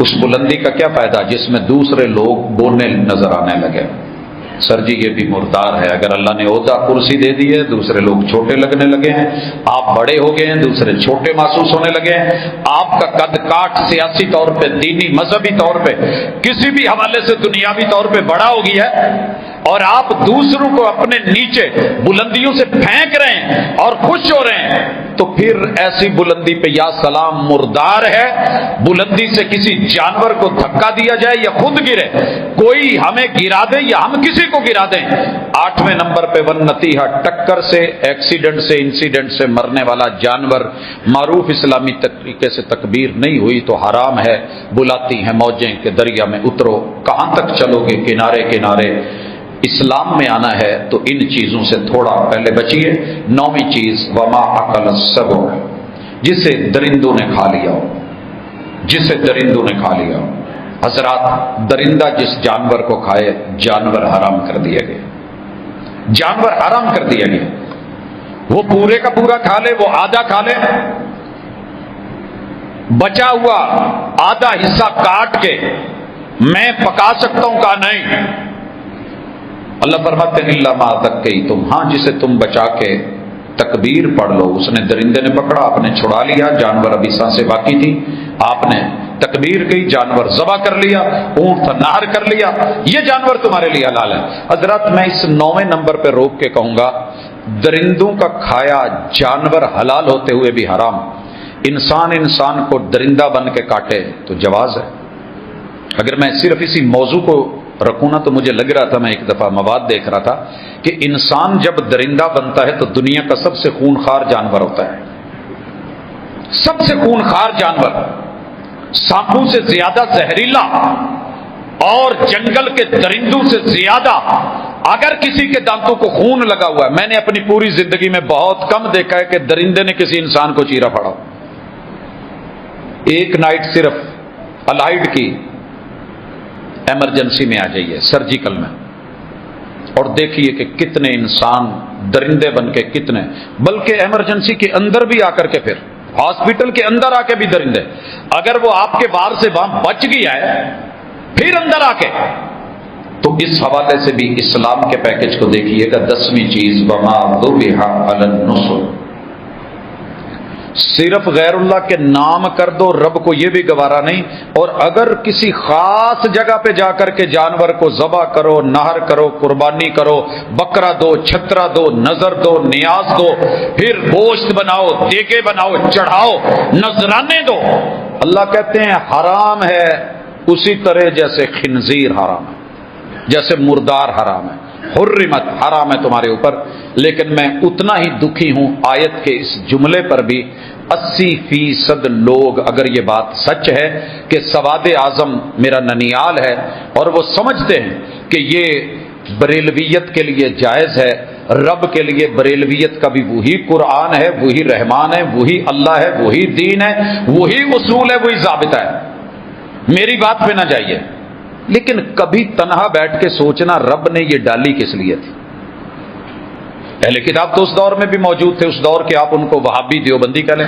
اس بلندی کا کیا فائدہ جس میں دوسرے لوگ بولنے نظر آنے لگے. سر جی یہ بھی مردار ہے. اگر اللہ نے عہدہ کرسی دے دی ہے، دوسرے لوگ چھوٹے لگنے لگے ہیں، آپ بڑے ہو گئے ہیں، دوسرے چھوٹے محسوس ہونے لگے ہیں. آپ کا قد کاٹ سیاسی طور پہ، دینی مذہبی طور پہ، کسی بھی حوالے سے دنیاوی طور پہ بڑا ہو گیا ہے اور آپ دوسروں کو اپنے نیچے بلندیوں سے پھینک رہے ہیں اور خوش ہو رہے ہیں، تو پھر ایسی بلندی پہ یا سلام مردار ہے. بلندی سے کسی جانور کو دھکا دیا جائے یا خود گرے، کوئی ہمیں گرا دے یا ہم کسی کو گرا دیں. 8ویں نمبر پہ والنتیحہ، ٹکر سے، ایکسیڈنٹ سے، انسیڈنٹ سے مرنے والا جانور معروف اسلامی طریقے سے تکبیر نہیں ہوئی تو حرام ہے. بلاتی ہیں موجیں کہ دریا میں اترو، کہاں تک چلو گے کنارے کنارے. اسلام میں آنا ہے تو ان چیزوں سے تھوڑا پہلے بچیے. 9ویں چیز وما اکل السبع، جسے درندوں نے کھا لیا ہو، جسے درندوں نے کھا لیا ہو. حضرات درندہ جس جانور کو کھائے جانور حرام کر دیا گیا، جانور حرام کر دیا گیا. وہ پورے کا پورا کھا لے، وہ آدھا کھا لے، بچا ہوا آدھا حصہ کاٹ کے میں پکا سکتا ہوں کہا نہیں. اللہ فرماتے ہیں الا ما ذکیتم، ہاں جسے تم بچا کے تکبیر پڑھ لو. اس نے درندے نے پکڑا، آپ نے چھڑا لیا، جانور ابھی سانسیں باقی تھی، آپ نے تکبیر کی، جانور ذبح کر لیا، اونٹ تھا نہر کر لیا، یہ جانور تمہارے لیے حلال ہے. حضرات میں اس 9ویں نمبر پہ روک کے کہوں گا، درندوں کا کھایا جانور حلال ہوتے ہوئے بھی حرام. انسان کو درندہ بن کے کاٹے تو جواز ہے. اگر میں صرف اسی موضوع کو رکھوں نا تو مجھے لگ رہا تھا، میں ایک دفعہ مواد دیکھ رہا تھا کہ انسان جب درندہ بنتا ہے تو دنیا کا سب سے خونخوار جانور ہوتا ہے. سب سے خونخوار جانور، سانپوں سے زیادہ زہریلا اور جنگل کے درندوں سے زیادہ. اگر کسی کے دانتوں کو خون لگا ہوا ہے، میں نے اپنی پوری زندگی میں بہت کم دیکھا ہے کہ درندے نے کسی انسان کو چیرا پھاڑا. ایک نائٹ صرف الائڈ کی ایمرجنسی میں آ جائیے، سرجیکل میں، اور دیکھیے کہ کتنے انسان درندے بن کے، کتنے، بلکہ ایمرجنسی کے اندر بھی آ کر کے، پھر ہاسپٹل کے اندر آ کے بھی درندے. اگر وہ آپ کے وار سے وہاں بچ گیا ہے پھر اندر آ کے، تو اس حوالے سے بھی اسلام کے پیکج کو دیکھیے گا. 10ویں چیز وما ذبح علی النصب، صرف غیر اللہ کے نام کر دو، رب کو یہ بھی گوارا نہیں. اور اگر کسی خاص جگہ پہ جا کر کے جانور کو ذبح کرو، نہر کرو، قربانی کرو، بکرا دو، چھترا دو، نظر دو، نیاز دو، پھر گوشت بناؤ، دیگے بناؤ، چڑھاؤ، نذرانے دو، اللہ کہتے ہیں حرام ہے. اسی طرح جیسے خنزیر حرام ہے، جیسے مردار حرام ہے. حرمت، حرام ہے تمہارے اوپر. لیکن میں اتنا ہی دکھی ہوں آیت کے اس جملے پر بھی. 80% لوگ اگر یہ بات سچ ہے کہ سواد اعظم میرا ننیال ہے اور وہ سمجھتے ہیں کہ یہ بریلویت کے لیے جائز ہے، رب کے لیے بریلویت کا بھی وہی قرآن ہے، وہی رحمان ہے، وہی اللہ ہے، وہی دین ہے، وہی اصول ہے، وہی ضابطہ ہے، میری بات پہ نہ جائیے. لیکن کبھی تنہا بیٹھ کے سوچنا رب نے یہ ڈالی کس لیے تھی. اہل کتاب تو اس دور میں بھی موجود تھے، اس دور کے آپ ان کو وہابی دیوبندی کہہ لیں،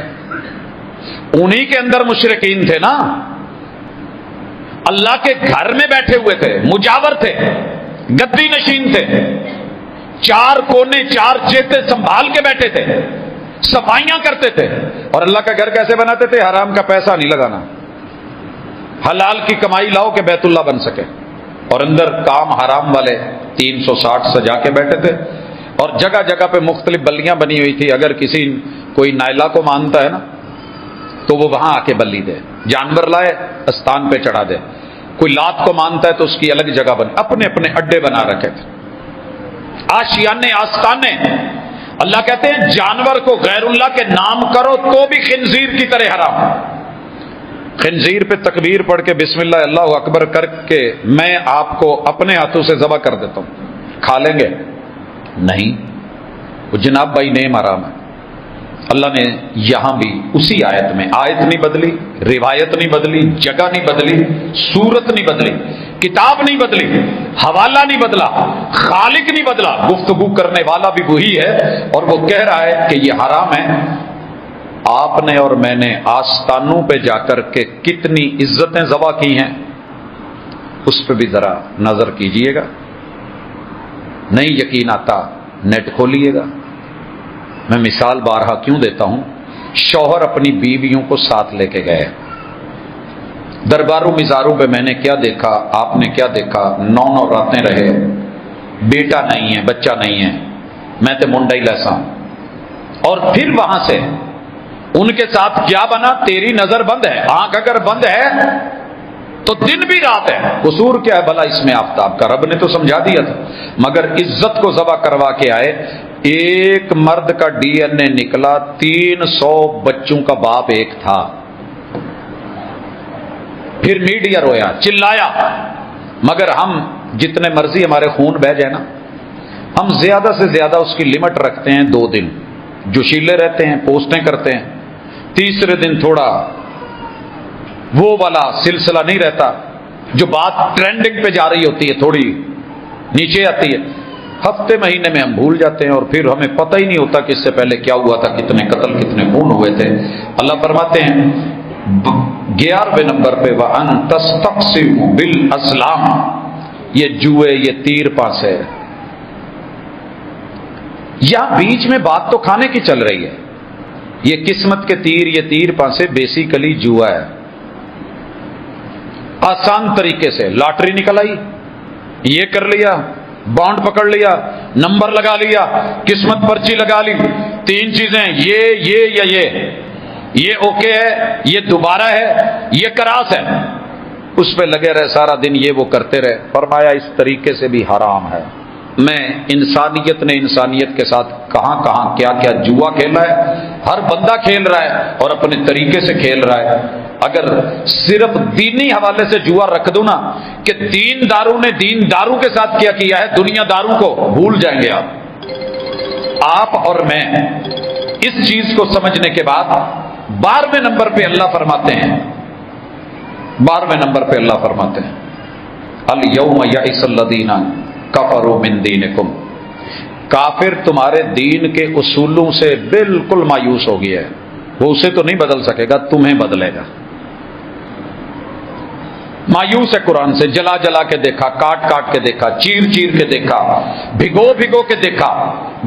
انہی کے اندر مشرکین تھے نا. اللہ کے گھر میں بیٹھے ہوئے تھے، مجاور تھے، گدی نشین تھے، 4 کونے 4 چیتے سنبھال کے بیٹھے تھے. صفائیاں کرتے تھے، اور اللہ کا گھر کیسے بناتے تھے؟ حرام کا پیسہ نہیں لگانا، حلال کی کمائی لاؤ کہ بیت اللہ بن سکے، اور اندر کام حرام والے 360 سجا کے بیٹھے تھے، اور جگہ جگہ پہ مختلف بلیاں بنی ہوئی تھی۔ اگر کسی کوئی نائلہ کو مانتا ہے نا تو وہ وہاں آ کے بلی دے، جانور لائے استان پہ چڑھا دے، کوئی لات کو مانتا ہے تو اس کی الگ جگہ بنے، اپنے اپنے اڈے بنا رکھے تھے، آشیانے آستانے۔ اللہ کہتے ہیں جانور کو غیر اللہ کے نام کرو تو بھی خنزیر کی طرح حرام۔ خنزیر پہ تکبیر پڑھ کے بسم اللہ اللہ اکبر کر کے میں آپ کو اپنے ہاتھوں سے ذبح کر دیتا ہوں، کھا لیں گے؟ نہیں، وہ جناب بھائی نیم حرام ہے۔ اللہ نے یہاں بھی اسی آیت میں، آیت نہیں بدلی، روایت نہیں بدلی، جگہ نہیں بدلی، صورت نہیں بدلی، کتاب نہیں بدلی، حوالہ نہیں بدلا، خالق نہیں بدلا، گفتگو کرنے والا بھی وہی ہے، اور وہ کہہ رہا ہے کہ یہ حرام ہے۔ آپ نے اور میں نے آستانوں پہ جا کر کے کتنی عزتیں ذبح کی ہیں، اس پہ بھی ذرا نظر کیجئے گا۔ نہیں یقین آتا نیٹ کھولیے گا۔ میں مثال بارہا کیوں دیتا ہوں، شوہر اپنی بیویوں کو ساتھ لے کے گئے، درباروں مزاروں پہ میں نے کیا دیکھا، آپ نے کیا دیکھا، 9 راتیں رہے، بیٹا نہیں ہے، بچہ نہیں ہے، میں تے منڈا ہی لیسا ہوں، اور پھر وہاں سے ان کے ساتھ کیا بنا؟ تیری نظر بند ہے، آنکھ اگر بند ہے تو دن بھی رات ہے، قصور کیا ہے بھلا اس میں آفتاب کا؟ رب نے تو سمجھا دیا تھا، مگر عزت کو ذبح کروا کے آئے۔ ایک مرد کا ڈی این اے نکلا، 300 بچوں کا باپ ایک تھا۔ پھر میڈیا رویا، چلایا، مگر ہم جتنے مرضی ہمارے خون بہ جائے نا، ہم زیادہ سے زیادہ اس کی لمٹ رکھتے ہیں 2 دن، جوشیلے رہتے ہیں، پوسٹیں کرتے ہیں، تیسرے دن تھوڑا وہ والا سلسلہ نہیں رہتا، جو بات ٹرینڈنگ پہ جا رہی ہوتی ہے تھوڑی نیچے آتی ہے، ہفتے مہینے میں ہم بھول جاتے ہیں، اور پھر ہمیں پتہ ہی نہیں ہوتا کہ اس سے پہلے کیا ہوا تھا، کتنے قتل کتنے خون ہوئے تھے۔ اللہ فرماتے ہیں 11ویں نمبر پہ وَأَن تَسْتَقْسِمُوا بِالْأَزْلَامِ، یہ جوئے، یہ تیر پانسے۔ یہاں بیچ میں بات تو کھانے کی چل رہی ہے، یہ قسمت کے تیر، یہ تیر پانسے بیسیکلی جوا ہے۔ آسان طریقے سے لاٹری نکل آئی، یہ کر لیا، بانڈ پکڑ لیا، نمبر لگا لیا، قسمت پرچی لگا لی، 3 چیزیں، یہ اوکے ہے، یہ دوبارہ ہے، یہ کراس ہے، اس پہ لگے رہے سارا دن، یہ وہ کرتے رہے۔ فرمایا اس طریقے سے بھی حرام ہے۔ میں انسانیت نے انسانیت کے ساتھ کہاں کہاں کیا کیا جوا کھیلا ہے، ہر بندہ کھیل رہا ہے اور اپنے طریقے سے کھیل رہا ہے۔ اگر صرف دینی حوالے سے جوا رکھ دوں نا کہ دین داروں نے دین داروں کے ساتھ کیا ہے، دنیا داروں کو بھول جائیں گے آپ اور میں۔ اس چیز کو سمجھنے کے بعد 12ویں نمبر پہ اللہ فرماتے ہیں، 12ویں نمبر پہ اللہ فرماتے ہیں الیوم یئس الذین کفروا من دینکم، کافر تمہارے دین کے اصولوں سے بالکل مایوس ہو گیا ہے، وہ اسے تو نہیں بدل سکے گا، تمہیں بدلے گا۔ مایوس ہے قرآن سے، جلا جلا کے دیکھا، کاٹ کاٹ کے دیکھا، چیر چیر کے دیکھا، بھگو بھگو کے دیکھا،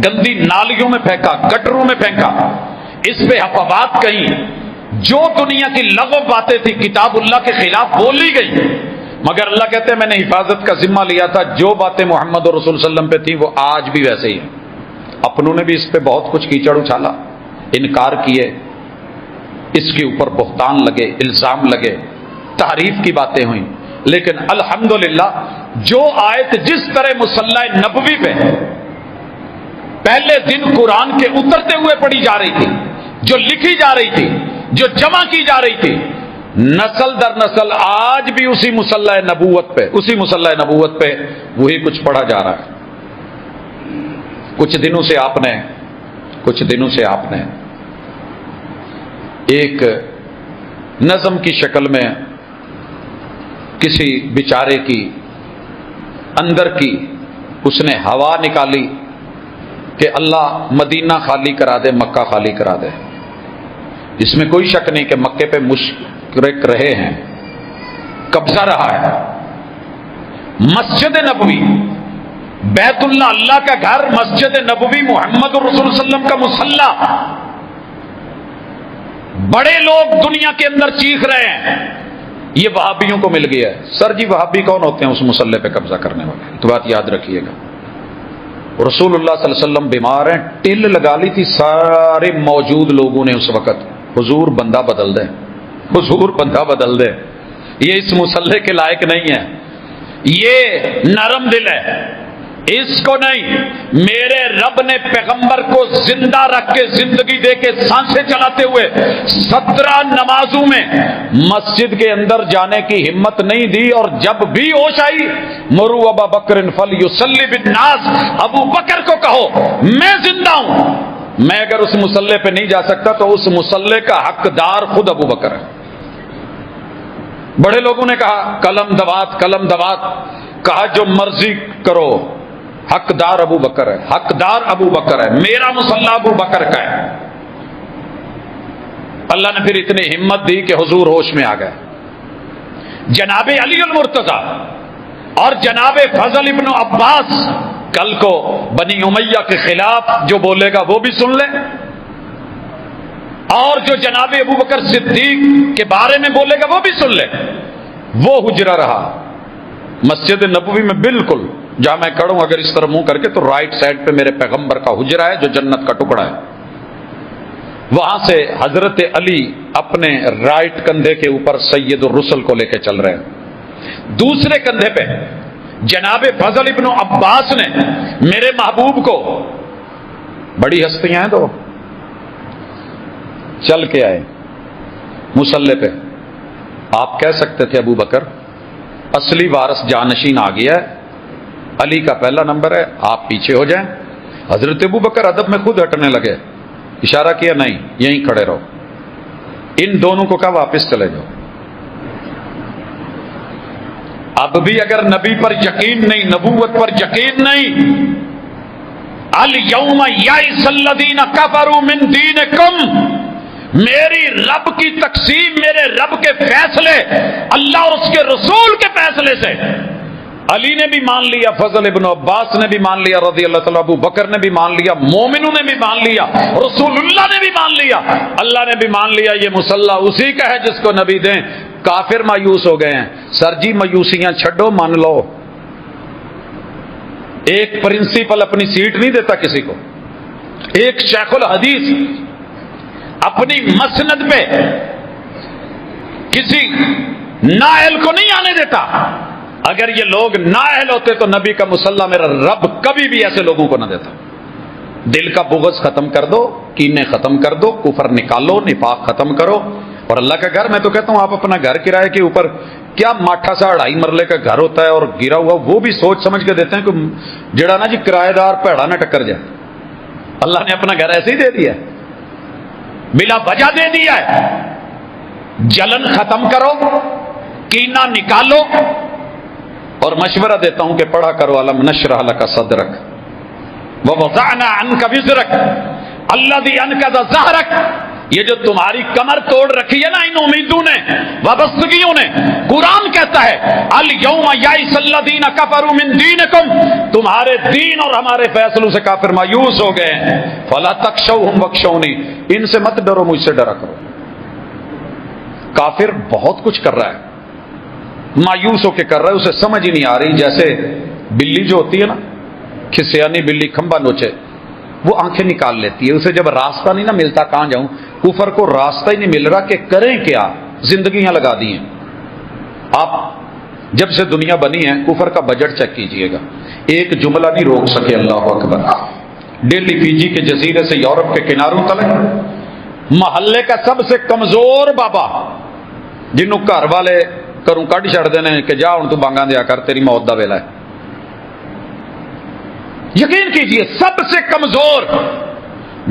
گندی نالیوں میں پھینکا، گٹروں میں پھینکا، اس پہ افوات کہیں، جو دنیا کی لغو باتیں تھی کتاب اللہ کے خلاف بولی گئی، مگر اللہ کہتے ہیں میں نے حفاظت کا ذمہ لیا تھا، جو باتیں محمد اور رسول صلی اللہ علیہ وسلم پہ تھیں وہ آج بھی ویسے ہی ہیں۔ اپنوں نے بھی اس پہ بہت کچھ کیچڑ اچھالا، انکار کیے، اس کے اوپر بہتان لگے، الزام لگے، تعریف کی باتیں ہوئیں، لیکن الحمدللہ جو آیت جس طرح مصلی نبوی پہ پہلے دن قرآن کے اترتے ہوئے پڑھی جا رہی تھی، جو لکھی جا رہی تھی، جو جمع کی جا رہی تھی، نسل در نسل آج بھی اسی مصلی نبوت پہ، اسی مصلی نبوت پہ وہی کچھ پڑھا جا رہا ہے۔ کچھ دنوں سے آپ نے ایک نظم کی شکل میں کسی بیچارے کی اندر کی اس نے ہوا نکالی کہ اللہ مدینہ خالی کرا دے، مکہ خالی کرا دے۔ اس میں کوئی شک نہیں کہ مکے پہ مشرک رہے ہیں، قبضہ رہا ہے۔ مسجد نبوی، بیت اللہ، اللہ کا گھر، مسجد نبوی، محمد رسول صلی اللہ علیہ وسلم کا مصلی، بڑے لوگ دنیا کے اندر چیخ رہے ہیں یہ وہابیوں کو مل گیا ہے. سر جی وہابی کون ہوتے ہیں؟ اس مسلح پہ قبضہ کرنے والے. تو بات یاد رکھیے گا. رسول اللہ صلی اللہ علیہ وسلم بیمار ہیں, ٹل لگا لی تھی سارے موجود لوگوں نے اس وقت, حضور بندہ بدل دے, حضور بندہ بدل دے, یہ اس مسلح کے لائق نہیں ہے, یہ نرم دل ہے, اس کو نہیں. میرے رب نے پیغمبر کو زندہ رکھ کے, زندگی دے کے, سانسیں چلاتے ہوئے 17 نمازوں میں مسجد کے اندر جانے کی ہمت نہیں دی, اور جب بھی ہوش آئی مرو ابا بکر فلیصلی بالناس, ابو بکر کو کہو میں زندہ ہوں. میں اگر اس مسلح پہ نہیں جا سکتا تو اس مسلح کا حقدار خود ابو بکر ہے. بڑے لوگوں نے کہا قلم دوات, قلم دوات, کہا جو مرضی کرو, حقدار ابو بکر ہے, حقدار ابو بکر ہے, میرا مسلح ابو بکر کا ہے. اللہ نے پھر اتنی ہمت دی کہ حضور ہوش میں آ گئے. جناب علی المرتضی اور جناب فضل ابن عباس کل کو بنی امیہ کے خلاف جو بولے گا وہ بھی سن لیں, اور جو جناب ابو بکر صدیق کے بارے میں بولے گا وہ بھی سن لیں. وہ حجرہ رہا مسجد نبوی میں, بالکل جہاں میں کھڑوں اگر اس طرح منہ کر کے تو رائٹ سائڈ پہ میرے پیغمبر کا حجرہ ہے جو جنت کا ٹکڑا ہے. وہاں سے حضرت علی اپنے رائٹ کندھے کے اوپر سید الرسل کو لے کے چل رہے ہیں, دوسرے کندھے پہ جناب فضل ابن عباس نے میرے محبوب کو, بڑی ہستیاں ہیں تو چل کے آئے مصلے پہ. آپ کہہ سکتے تھے ابو بکر اصلی وارث جانشین آ گیا ہے, علی کا پہلا نمبر ہے, آپ پیچھے ہو جائیں. حضرت ابو بکر ادب میں خود ہٹنے لگے, اشارہ کیا نہیں یہیں کھڑے رہو. ان دونوں کو کہا واپس چلے جاؤ. اب بھی اگر نبی پر یقین نہیں, نبوت پر یقین نہیں, الیوم یئس الذین کفروا من دینکم, میری رب کی تقسیم, میرے رب کے فیصلے, اللہ اور اس کے رسول کے فیصلے سے علی نے بھی مان لیا, فضل ابن عباس نے بھی مان لیا رضی اللہ تعالیٰ, ابو بکر نے بھی مان لیا, مومنوں نے بھی مان لیا, رسول اللہ نے بھی مان لیا, اللہ نے بھی مان لیا. یہ مسلح اسی کا ہے جس کو نبی دیں. کافر مایوس ہو گئے ہیں. سر جی مایوسیاں چھڈو, مان لو. ایک پرنسپل اپنی سیٹ نہیں دیتا کسی کو. ایک شیخ الحدیث اپنی مسند پہ کسی نااہل کو نہیں آنے دیتا. اگر یہ لوگ نااہل ہوتے تو نبی کا مسلح میرا رب کبھی بھی ایسے لوگوں کو نہ دیتا. دل کا بغض ختم کر دو, کینے ختم کر دو, کفر نکالو, نفاق ختم کرو. اور اللہ کا گھر, میں تو کہتا ہوں آپ اپنا گھر کرائے کے اوپر, کیا ماٹھا سا 2.5 مرلے کا گھر ہوتا ہے اور گرا ہوا, وہ بھی سوچ سمجھ کے دیتے ہیں کہ جڑا نا جی کرایہ دار پیڑا نہ ٹکر جائے. اللہ نے اپنا گھر ایسے ہی دے دیا, بلا وجہ دے دیا ہے. جلن ختم کرو, کینہ نکالو. اور مشورہ دیتا ہوں کہ پڑھا کرو علم نشرح لک صدرک ووضعنا عنک وزرک الذی انقض ظہرک. یہ جو تمہاری کمر توڑ رکھی ہے نا ان امیدوں نے, وابستگیوں نے, قرآن کہتا ہے الیوم یئس الذین کفروا من دینکم, تمہارے دین اور ہمارے فیصلوں سے کافر مایوس ہو گئے ہیں. فلا تخشوہم واخشونی, ان سے مت ڈرو, مجھ سے ڈرا کرو. کافر بہت کچھ کر رہا ہے, مایوس ہو کے کر رہا ہے, اسے سمجھ ہی نہیں آ رہی. جیسے بلی جو ہوتی ہے نا, کھسیانی بلی کھمبا نوچے, وہ آنکھیں نکال لیتی ہے. اسے جب راستہ نہیں نہ ملتا کہاں جاؤں, کفر کو راستہ ہی نہیں مل رہا کہ کریں کیا, زندگیاں لگا دی ہیں. آپ جب سے دنیا بنی ہے کفر کا بجٹ چیک کیجئے گا, ایک جملہ نہیں روک سکے. اللہ اکبر. ڈیلی فیجی کے جزیرے سے یورپ کے کناروں تلک محلے کا سب سے کمزور بابا, جنہوں گھر والے کروں کٹ چھڑ دینے کہ جا ہوں تو بانگا دیا کر, تیری موت دا ویلا ہے. یقین کیجئے سب سے کمزور,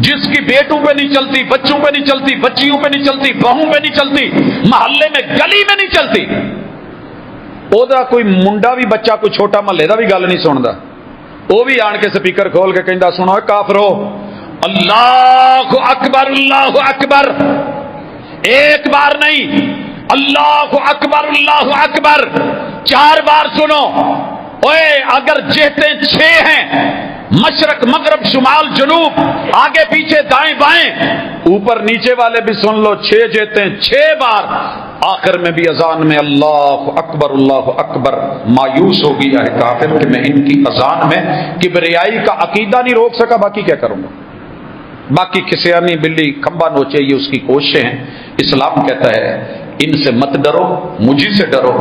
جس کی بیٹوں پہ نہیں چلتی, بچوں پہ نہیں چلتی, بچیوں پہ نہیں چلتی, بہوں پہ نہیں چلتی, محلے میں گلی میں نہیں چلتی, او دا کوئی منڈا بھی بچہ کوئی چھوٹا محلے دا بھی گل نہیں سندا, وہ بھی آن کے سپیکر کھول کے کہندا سنو کافرو اللہ اکبر, اللہ اکبر. ایک بار نہیں, اللہ اکبر, اللہ اکبر 4 بار سنو. اوے اگر جہتیں 6 ہیں مشرق مغرب شمال جنوب آگے پیچھے دائیں بائیں اوپر نیچے والے بھی سن لو 6 جیتے 6 بار آخر میں بھی اذان میں اللہ اکبر مایوس ہو گیا ہے کافر کہ میں ان کی اذان میں کبریائی کا عقیدہ نہیں روک سکا، باقی کیا کروں گا، باقی کسیانی بلی کھمبا نوچے یہ اس کی کوششیں ہیں۔ اسلام کہتا ہے ان سے مت ڈرو، مجھے سے ڈرو۔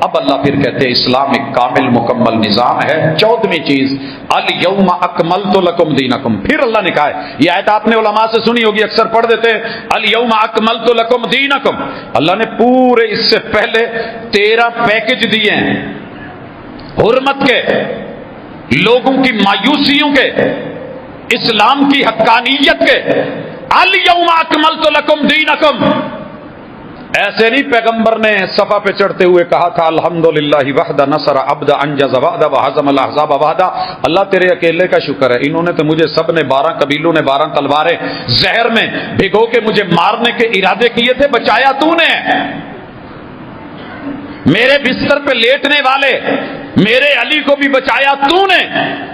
اب اللہ پھر کہتے ہیں اسلام ایک کامل مکمل نظام ہے۔ 14ویں چیز الیوم اکملت لکم دینکم، پھر اللہ نے کہا ہے، یہ آیت آپ نے علماء سے سنی ہوگی، اکثر پڑھ دیتے ہیں الیوم اکملت لکم دینکم۔ اللہ نے پورے اس سے پہلے 13 پیکج دیے ہیں، حرمت کے، لوگوں کی مایوسیوں کے، اسلام کی حقانیت کے۔ الیوم اکملت لکم دینکم، ایسے نہیں پیغمبر نے صفا پہ چڑھتے ہوئے کہا تھا الحمدللہ وحدہ نصر عبدہ انجز وعدہ وہزم الاحزاب وحدہ، اللہ تیرے اکیلے کا شکر ہے، انہوں نے تو مجھے سب نے 12 قبیلوں نے 12 تلواریں زہر میں بھگو کے مجھے مارنے کے ارادے کیے تھے، بچایا تو نے۔ میرے بستر پہ لیٹنے والے میرے علی کو بھی بچایا تو نے،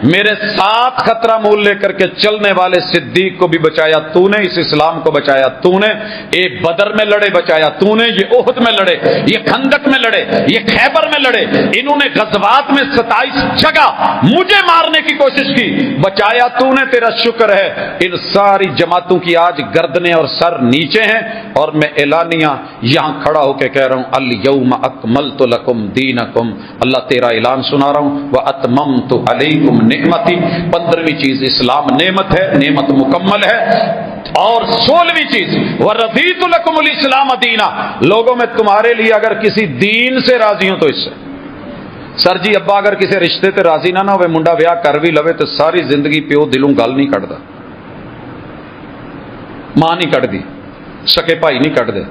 میرے ساتھ خطرہ مول لے کر کے چلنے والے صدیق کو بھی بچایا تو نے، اس اسلام کو بچایا تو نے، یہ بدر میں لڑے بچایا تو نے، یہ احد میں لڑے، یہ خندق میں لڑے، یہ خیبر میں لڑے، انہوں نے غزوات میں 27 جگہ مجھے مارنے کی کوشش کی، بچایا تو نے، تیرا شکر ہے۔ ان ساری جماعتوں کی آج گردنیں اور سر نیچے ہیں، اور میں اعلانیہ یہاں کھڑا ہو کے کہہ رہا ہوں الیوم اکملت لکم دینکم، اللہ تیرا اعلان سنا رہا ہوں، وَأَتْمَمْتُ عَلَيْكُمْ نِعْمَتِي۔ 15ویں چیز اسلام نعمت ہے، نعمت مکمل ہے۔ اور 16ویں چیز وَرَضِيتُ لَكُمُ الْإِسْلَامَ دِينًا، لوگوں میں تمہارے لیے اگر کسی دین سے راضی ہوں تو اس سے۔ سر جی ابا اگر کسی رشتے تے راضی نہ ہوئے، منڈا ویاہ کر بھی لوے تو ساری زندگی پیو دلوں گل نہیں کٹ دا، ماں نہیں کٹ دی، سکے بھائی نہیں کٹ دے،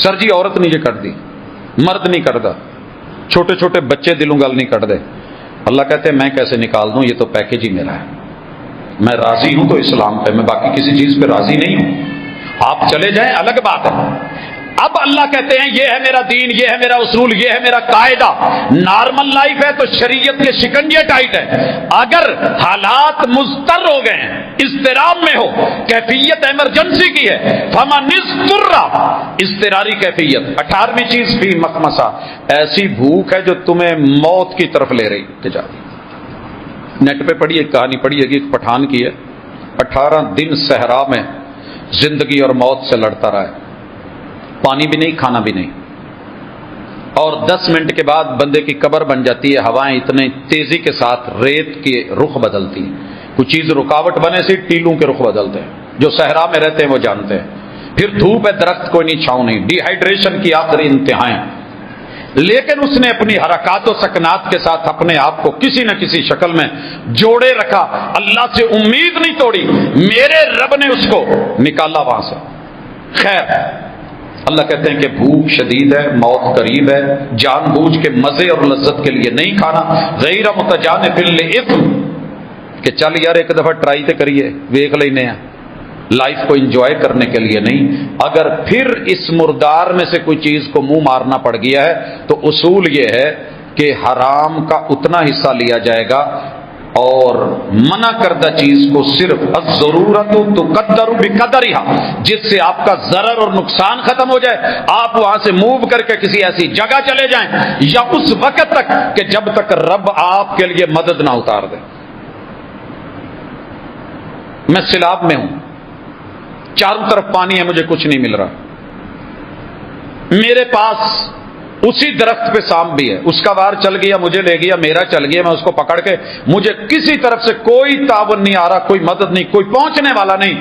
سر جی عورت نہیں جے کٹ دی، مرد نہیں کٹ دا، چھوٹے چھوٹے بچے دلوں گل نہیں کٹ دے۔ اللہ کہتے ہیں میں کیسے نکال دوں، یہ تو پیکج ہی میرا ہے، میں راضی ہوں تو اسلام پہ، میں باقی کسی چیز پہ راضی نہیں ہوں۔ آپ چلے جائیں الگ بات ہے۔ اب اللہ کہتے ہیں یہ ہے میرا دین، یہ ہے میرا اصول، یہ ہے میرا قاعدہ۔ نارمل لائف ہے تو شریعت کے شکنجے ٹائٹ ہے، اگر حالات مضطر ہو گئے ہیں، اضطراب میں ہو، کیفیت ایمرجنسی کی ہے، فمن اضطر، اضطراری کیفیت۔ 18ویں چیز فی مخمصہ، ایسی بھوک ہے جو تمہیں موت کی طرف لے رہی ہے۔ نیٹ پہ پڑھی ایک کہانی پڑھی ہے کہ ایک پٹھان کی ہے، 18 دن صحرا میں زندگی اور موت سے لڑتا رہا ہے، پانی بھی نہیں، کھانا بھی نہیں، اور 10 منٹ کے بعد بندے کی قبر بن جاتی ہے۔ ہوائیں اتنے تیزی کے ساتھ ریت کے رخ بدلتی ہیں، کوئی چیز رکاوٹ بنے سے ٹیلوں کے رخ بدلتے ہیں، جو صحرا میں رہتے ہیں وہ جانتے ہیں۔ پھر دھوپ ہے، درخت کوئی نہیں، چھاؤں نہیں، ڈی ہائیڈریشن کی آخری انتہائیں، لیکن اس نے اپنی حرکات و سکنات کے ساتھ اپنے آپ کو کسی نہ کسی شکل میں جوڑے رکھا، اللہ سے امید نہیں توڑی، میرے رب نے اس کو نکالا وہاں سے۔ خیر، اللہ کہتے ہیں کہ بھوک شدید ہے، موت قریب ہے، جان بوجھ کے مزے اور لذت کے لیے نہیں کھانا، غیر متجانف للاثم، کہ چل یار ایک دفعہ ٹرائی تے کریے، ویکھ لینے ہیں، لائف کو انجوائے کرنے کے لیے نہیں۔ اگر پھر اس مردار میں سے کوئی چیز کو منہ مارنا پڑ گیا ہے تو اصول یہ ہے کہ حرام کا اتنا حصہ لیا جائے گا، اور منع کردہ چیز کو صرف الضرورت تقدر بقدرہا، جس سے آپ کا ضرر اور نقصان ختم ہو جائے، آپ وہاں سے موو کر کے کسی ایسی جگہ چلے جائیں، یا اس وقت تک کہ جب تک رب آپ کے لیے مدد نہ اتار دے۔ میں سیلاب میں ہوں، چاروں طرف پانی ہے، مجھے کچھ نہیں مل رہا، میرے پاس اسی درخت پہ سانپ بھی ہے، اس کا وار چل گیا، مجھے لے گیا، میرا چل گیا، میں اس کو پکڑ کے، مجھے کسی طرف سے کوئی تعاون نہیں آ رہا، کوئی مدد نہیں، کوئی پہنچنے والا نہیں،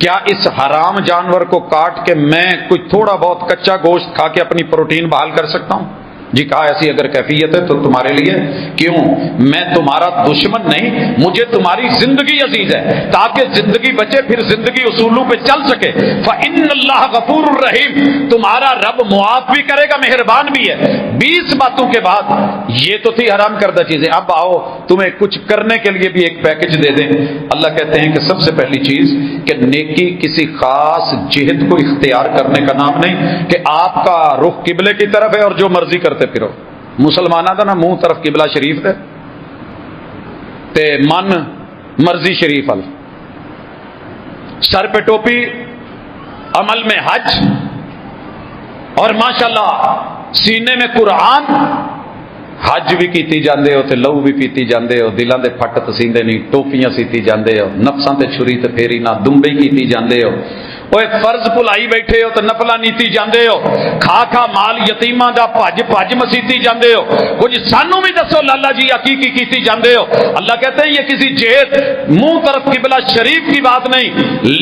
کیا اس حرام جانور کو کاٹ کے میں کوئی تھوڑا بہت کچا گوشت کھا کے اپنی پروٹین بحال کر سکتا ہوں؟ جی کہا ایسی اگر کیفیت ہے تو تمہارے لیے کیوں، میں تمہارا دشمن نہیں، مجھے تمہاری زندگی عزیز ہے، تاکہ زندگی بچے، پھر زندگی اصولوں پہ چل سکے۔ فَإِنَّ اللَّهَ غَفُورٌ رَحِيمٌ، تمہارا رب معاف بھی کرے گا، مہربان بھی ہے۔ 20 باتوں کے بعد یہ تو تھی حرام کردہ چیزیں، اب آؤ تمہیں کچھ کرنے کے لیے بھی ایک پیکج دے دیں۔ اللہ کہتے ہیں کہ سب سے پہلی چیز کہ نیکی کسی خاص جہت کو اختیار کرنے کا نام نہیں کہ آپ کا رخ قبلے کی طرف ہے اور جو مرضی کرتے پھرو۔ مسلمانہ دا نا منہ طرف قبلہ شریف دے، تے من مرضی شریف ال، سر پہ ٹوپی، عمل میں حج، اور ماشاءاللہ سینے میں قرآن، حج بھی کیتی جاندے ہو تے لہو بھی پیتی جاندے ہو، دلاں دے پھٹ تسیندے نہیں، ٹوپیاں سیتی جاندے ہو، نفساں تے چھری تے پھیری نہ دمبئی کیتی جاندے ہو، اوے فرض بھلائی بیٹھے ہو تے نفلاں نیتی جاندے ہو، کھا کھا مال یتیماں دا بھج مسیتی جاندے ہو، کچھ سانوں بھی دسو لالا جی حقیقی کیتی جاندے ہو۔ اللہ کہتے ہیں یہ کسی جہت منہ طرف قبلہ شریف کی بات نہیں،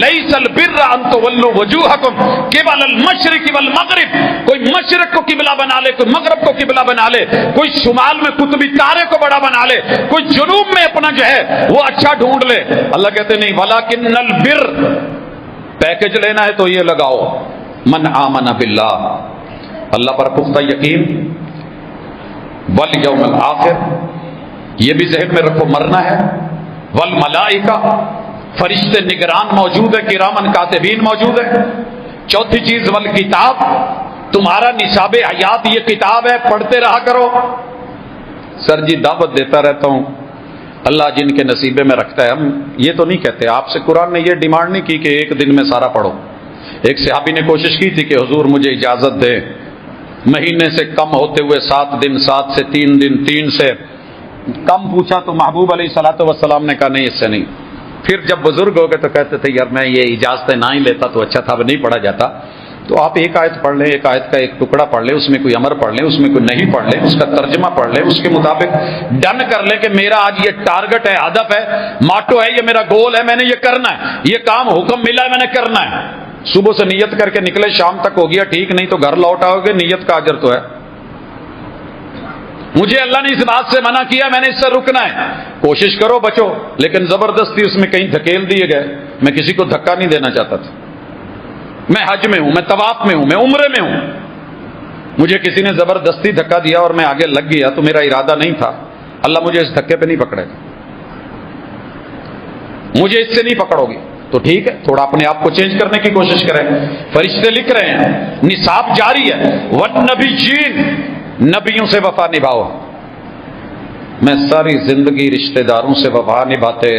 لیس البر ان تولوا وجوہکم قبل المشرق والمغرب، کوئی مشرق کو قبلہ بنا لے، کوئی مغرب کو قبلہ بنا لے، کوئی شمال میں قطبی تارے کو بڑا بنا لے، کوئی جنوب میں اپنا جو ہے وہ اچھا ڈھونڈ لے۔ اللہ کہتے نہیں، ولکن البر، پیکج لینا ہے تو یہ لگاؤ، من آمن باللہ، اللہ پر پختہ یقین، والیوم الآخر، یہ بھی ذہن میں رکھو مرنا ہے، والملائکہ، فرشتے نگران موجود ہے، کرامن کاتبین موجود ہے۔ چوتھی چیز والکتاب، تمہارا نصاب حیات یہ کتاب ہے، پڑھتے رہا کرو۔ سر جی دعوت دیتا رہتا ہوں، اللہ جن کے نصیبے میں رکھتا ہے، ہم یہ تو نہیں کہتے، آپ سے قرآن نے یہ ڈیمانڈ نہیں کی کہ ایک دن میں سارا پڑھو۔ ایک صحابی نے کوشش کی تھی کہ حضور مجھے اجازت دے، مہینے سے کم ہوتے ہوئے 7 دن، 7 سے 3 دن، 3 سے کم پوچھا تو محبوب علیہ الصلوۃ والسلام نے کہا نہیں، اس سے نہیں۔ پھر جب بزرگ ہو گئے تو کہتے تھے یار میں یہ اجازتیں نہ ہی لیتا تو اچھا تھا، اب نہیں پڑھا جاتا۔ تو آپ ایک آیت پڑھ لیں، ایک آیت کا ایک ٹکڑا پڑھ لیں، اس میں کوئی امر پڑھ لیں، اس میں کوئی نہیں پڑھ لیں، اس کا ترجمہ پڑھ لیں، اس کے مطابق ڈن کر لیں کہ میرا آج یہ ٹارگٹ ہے، ہدف ہے، ماٹو ہے، یہ میرا گول ہے، میں نے یہ کرنا ہے، یہ کام حکم ملا ہے میں نے کرنا ہے۔ صبح سے نیت کر کے نکلے، شام تک ہو گیا ٹھیک، نہیں تو گھر لوٹ آؤ گے، نیت کا اجر تو ہے۔ مجھے اللہ نے اس بات سے منع کیا، میں نے اس سے رکنا ہے، کوشش کرو بچو، لیکن زبردستی اس میں کہیں دھکیل دیے گئے۔ میں کسی کو دھکا نہیں دینا چاہتا تھا، میں حج میں ہوں، میں طواف میں ہوں، میں عمرے میں ہوں، مجھے کسی نے زبردستی دھکا دیا اور میں آگے لگ گیا تو میرا ارادہ نہیں تھا، اللہ مجھے اس دھکے پہ نہیں پکڑے گا، مجھے اس سے نہیں پکڑو گی تو ٹھیک ہے، تھوڑا اپنے آپ کو چینج کرنے کی کوشش کریں۔ فرشتے لکھ رہے ہیں، نصاب جاری ہے، والنبیین، نبیوں سے وفا نبھاؤ۔ میں ساری زندگی رشتہ داروں سے وفا نبھاتے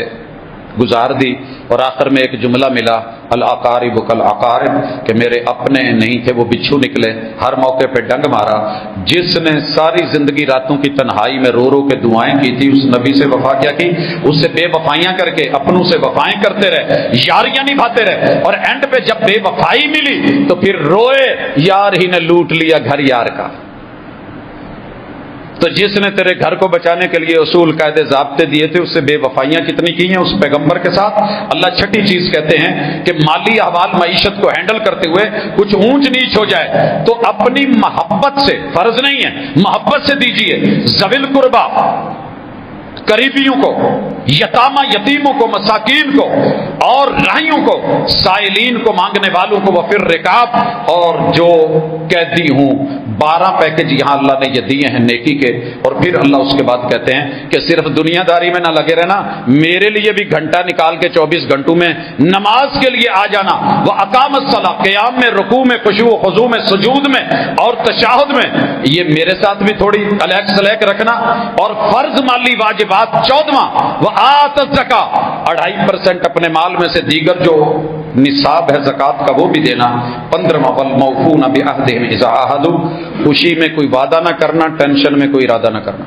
گزار دی، اور آخر میں ایک جملہ ملا، الاقارب کالاقارب، کہ میرے اپنے نہیں تھے وہ بچھو نکلے، ہر موقع پہ ڈنگ مارا۔ جس نے ساری زندگی راتوں کی تنہائی میں رو رو کے دعائیں کی تھی، اس نبی سے وفا کیا کی، اس سے بے وفائیاں کر کے اپنوں سے وفائیں کرتے رہے، یاریاں نبھاتے رہے، اور اینڈ پہ جب بے وفائی ملی تو پھر روئے، یار ہی نے لوٹ لیا گھر یار کا۔ تو جس نے تیرے گھر کو بچانے کے لیے اصول قاعدے ضابطے دیے تھے، اس سے بے وفائیاں کتنی کی ہیں اس پیغمبر کے ساتھ۔ اللہ چھٹی چیز کہتے ہیں کہ مالی احوال معیشت کو ہینڈل کرتے ہوئے کچھ اونچ نیچ ہو جائے تو اپنی محبت سے، فرض نہیں ہے، محبت سے دیجیے، ذوی القربا، قریبیوں کو، یتامہ یتیموں کو، مساکین کو، اور راہیوں کو، سائلین کو، مانگنے والوں کو، وفر رکاب، اور جو قیدی ہوں۔ 12 پیکج یہاں اللہ نے یہ دیے ہیں نیکی کے۔ اور پھر اللہ اس کے بعد کہتے ہیں کہ صرف دنیا داری میں نہ لگے رہنا، میرے لیے بھی گھنٹہ نکال کے 24 گھنٹوں میں نماز کے لیے آ جانا، وہ اقام الصلاۃ، قیام میں، رکوع میں، خشوع و خضوع میں، سجود میں اور تشہد میں، یہ میرے ساتھ بھی تھوڑی الیک سلیک رکھنا۔ اور فرض مالی واجبات 14واں، وہ آت الزکاۃ، 2.5% اپنے مال میں سے دیگر جو نصاب ہے زکوٰۃ کا وہ بھی دینا۔ 15واں، والموفون بعہدہم اذا عاہدوا، خوشی میں کوئی وعدہ نہ کرنا، ٹینشن میں کوئی ارادہ نہ کرنا۔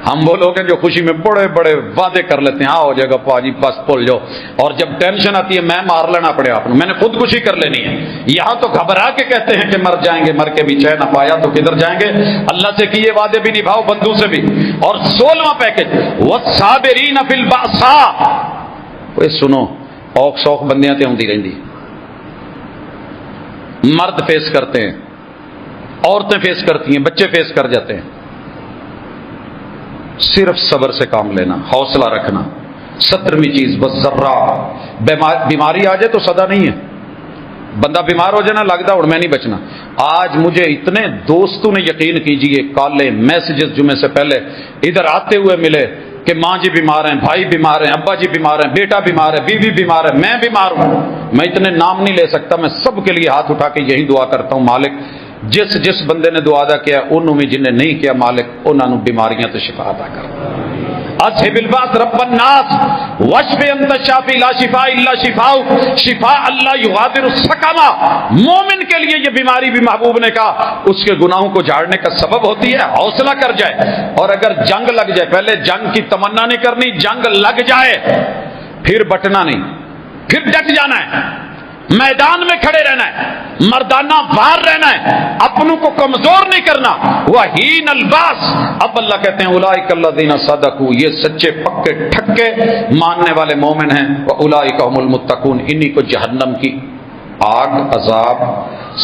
ہم وہ لوگ ہیں جو خوشی میں بڑے بڑے وعدے کر لیتے ہیں، ہاں ہو جائے گا پاجی بس بھول جاؤ، اور جب ٹینشن آتی ہے میں مار لینا پڑے آپ، میں نے خودکشی کر لینی ہے۔ یہاں تو گھبرا کے کہتے ہیں کہ مر جائیں گے، مر کے بھی چین نہ پایا تو کدھر جائیں گے، اللہ سے کیے وعدے بھی نبھاؤ، بندوں سے بھی۔ اور 16واں پیکج، والصابرین فی البأساء، کوئی سنو، اوک سوک بندیاں تے ہوندی رہندی، مرد فیس کرتے ہیں، عورتیں فیس کرتی ہیں، بچے فیس کر جاتے ہیں، صرف صبر سے کام لینا، حوصلہ رکھنا۔ 17ویں چیز، والذرا، بیماری آ جائے تو صدا نہیں ہے، بندہ بیمار ہو جائے نا لگتا ہوں میں نہیں بچنا۔ آج مجھے اتنے دوستوں نے، یقین کیجئے، کالے میسیجز جمعے سے پہلے ادھر آتے ہوئے ملے کہ ماں جی بیمار ہیں، بھائی بیمار ہیں، ابا جی بیمار ہیں، بیٹا بیمار ہے، بیوی بیمار ہے، میں بیمار ہوں۔ میں اتنے نام نہیں لے سکتا، میں سب کے لیے ہاتھ اٹھا کے یہی دعا کرتا ہوں، مالک جس بندے نے دعا ادا کیا انہوں میں، جنہیں نہیں کیا مالک انہوں بیماریاں تو شفا عطا کر۔ اذهب الباس رب الناس واشف انت الشافی لا شفاء الا شفاؤک شفاء اللہ یغادر السقما. مومن کے لیے یہ بیماری بھی محبوب نے کہا اس کے گناہوں کو جھاڑنے کا سبب ہوتی ہے، حوصلہ کر جائے. اور اگر جنگ لگ جائے، پہلے جنگ کی تمنا نہیں کرنی، جنگ لگ جائے پھر بٹنا نہیں، پھر ڈٹ جانا ہے، میدان میں کھڑے رہنا ہے، مردانہ وار رہنا ہے، اپنوں کو کمزور نہیں کرنا. وحین الباس، اب اللہ کہتے ہیں اولئک الذین صدقوا، یہ سچے پکے ٹھکے ماننے والے مومن ہیں. واولئک هم المتقون، انہی کو جہنم کی آگ عذاب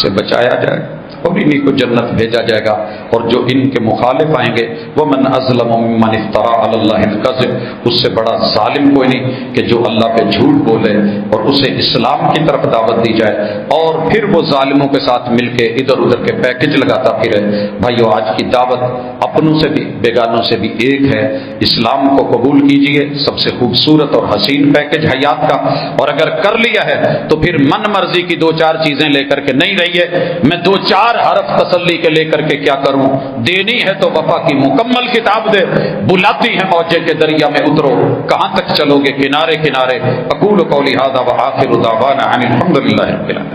سے بچایا جائے اور انہی کو جنت بھیجا جائے گا. اور جو ان کے مخالف آئیں گے ومن اظلم ممن افترى علی اللہ الکذب، اس سے بڑا ظالم کوئی نہیں کہ جو اللہ پہ جھوٹ بولے اور اسے اسلام کی طرف دعوت دی جائے اور پھر وہ ظالموں کے ساتھ مل کے ادھر ادھر کے پیکج لگاتا پھرے. بھائیو، آج کی دعوت اپنوں سے بھی بیگانوں سے بھی ایک ہے. اسلام کو قبول کیجئے، سب سے خوبصورت اور حسین پیکج حیات کا. اور اگر کر لیا ہے تو پھر من مرضی کی دو چار چیزیں لے کر کے نہیں رہیے میں دو چار حرف تسلی کے لے کر کے کیا کروں. دینی ہے تو وفا کی مکمل کتاب دے، بلاتی ہے موجے کے دریا میں اترو، کہاں تک چلو گے کنارے کنارے. اقول قولی ھذا وآخر دعوانا ان الحمد للہ رب العالمین.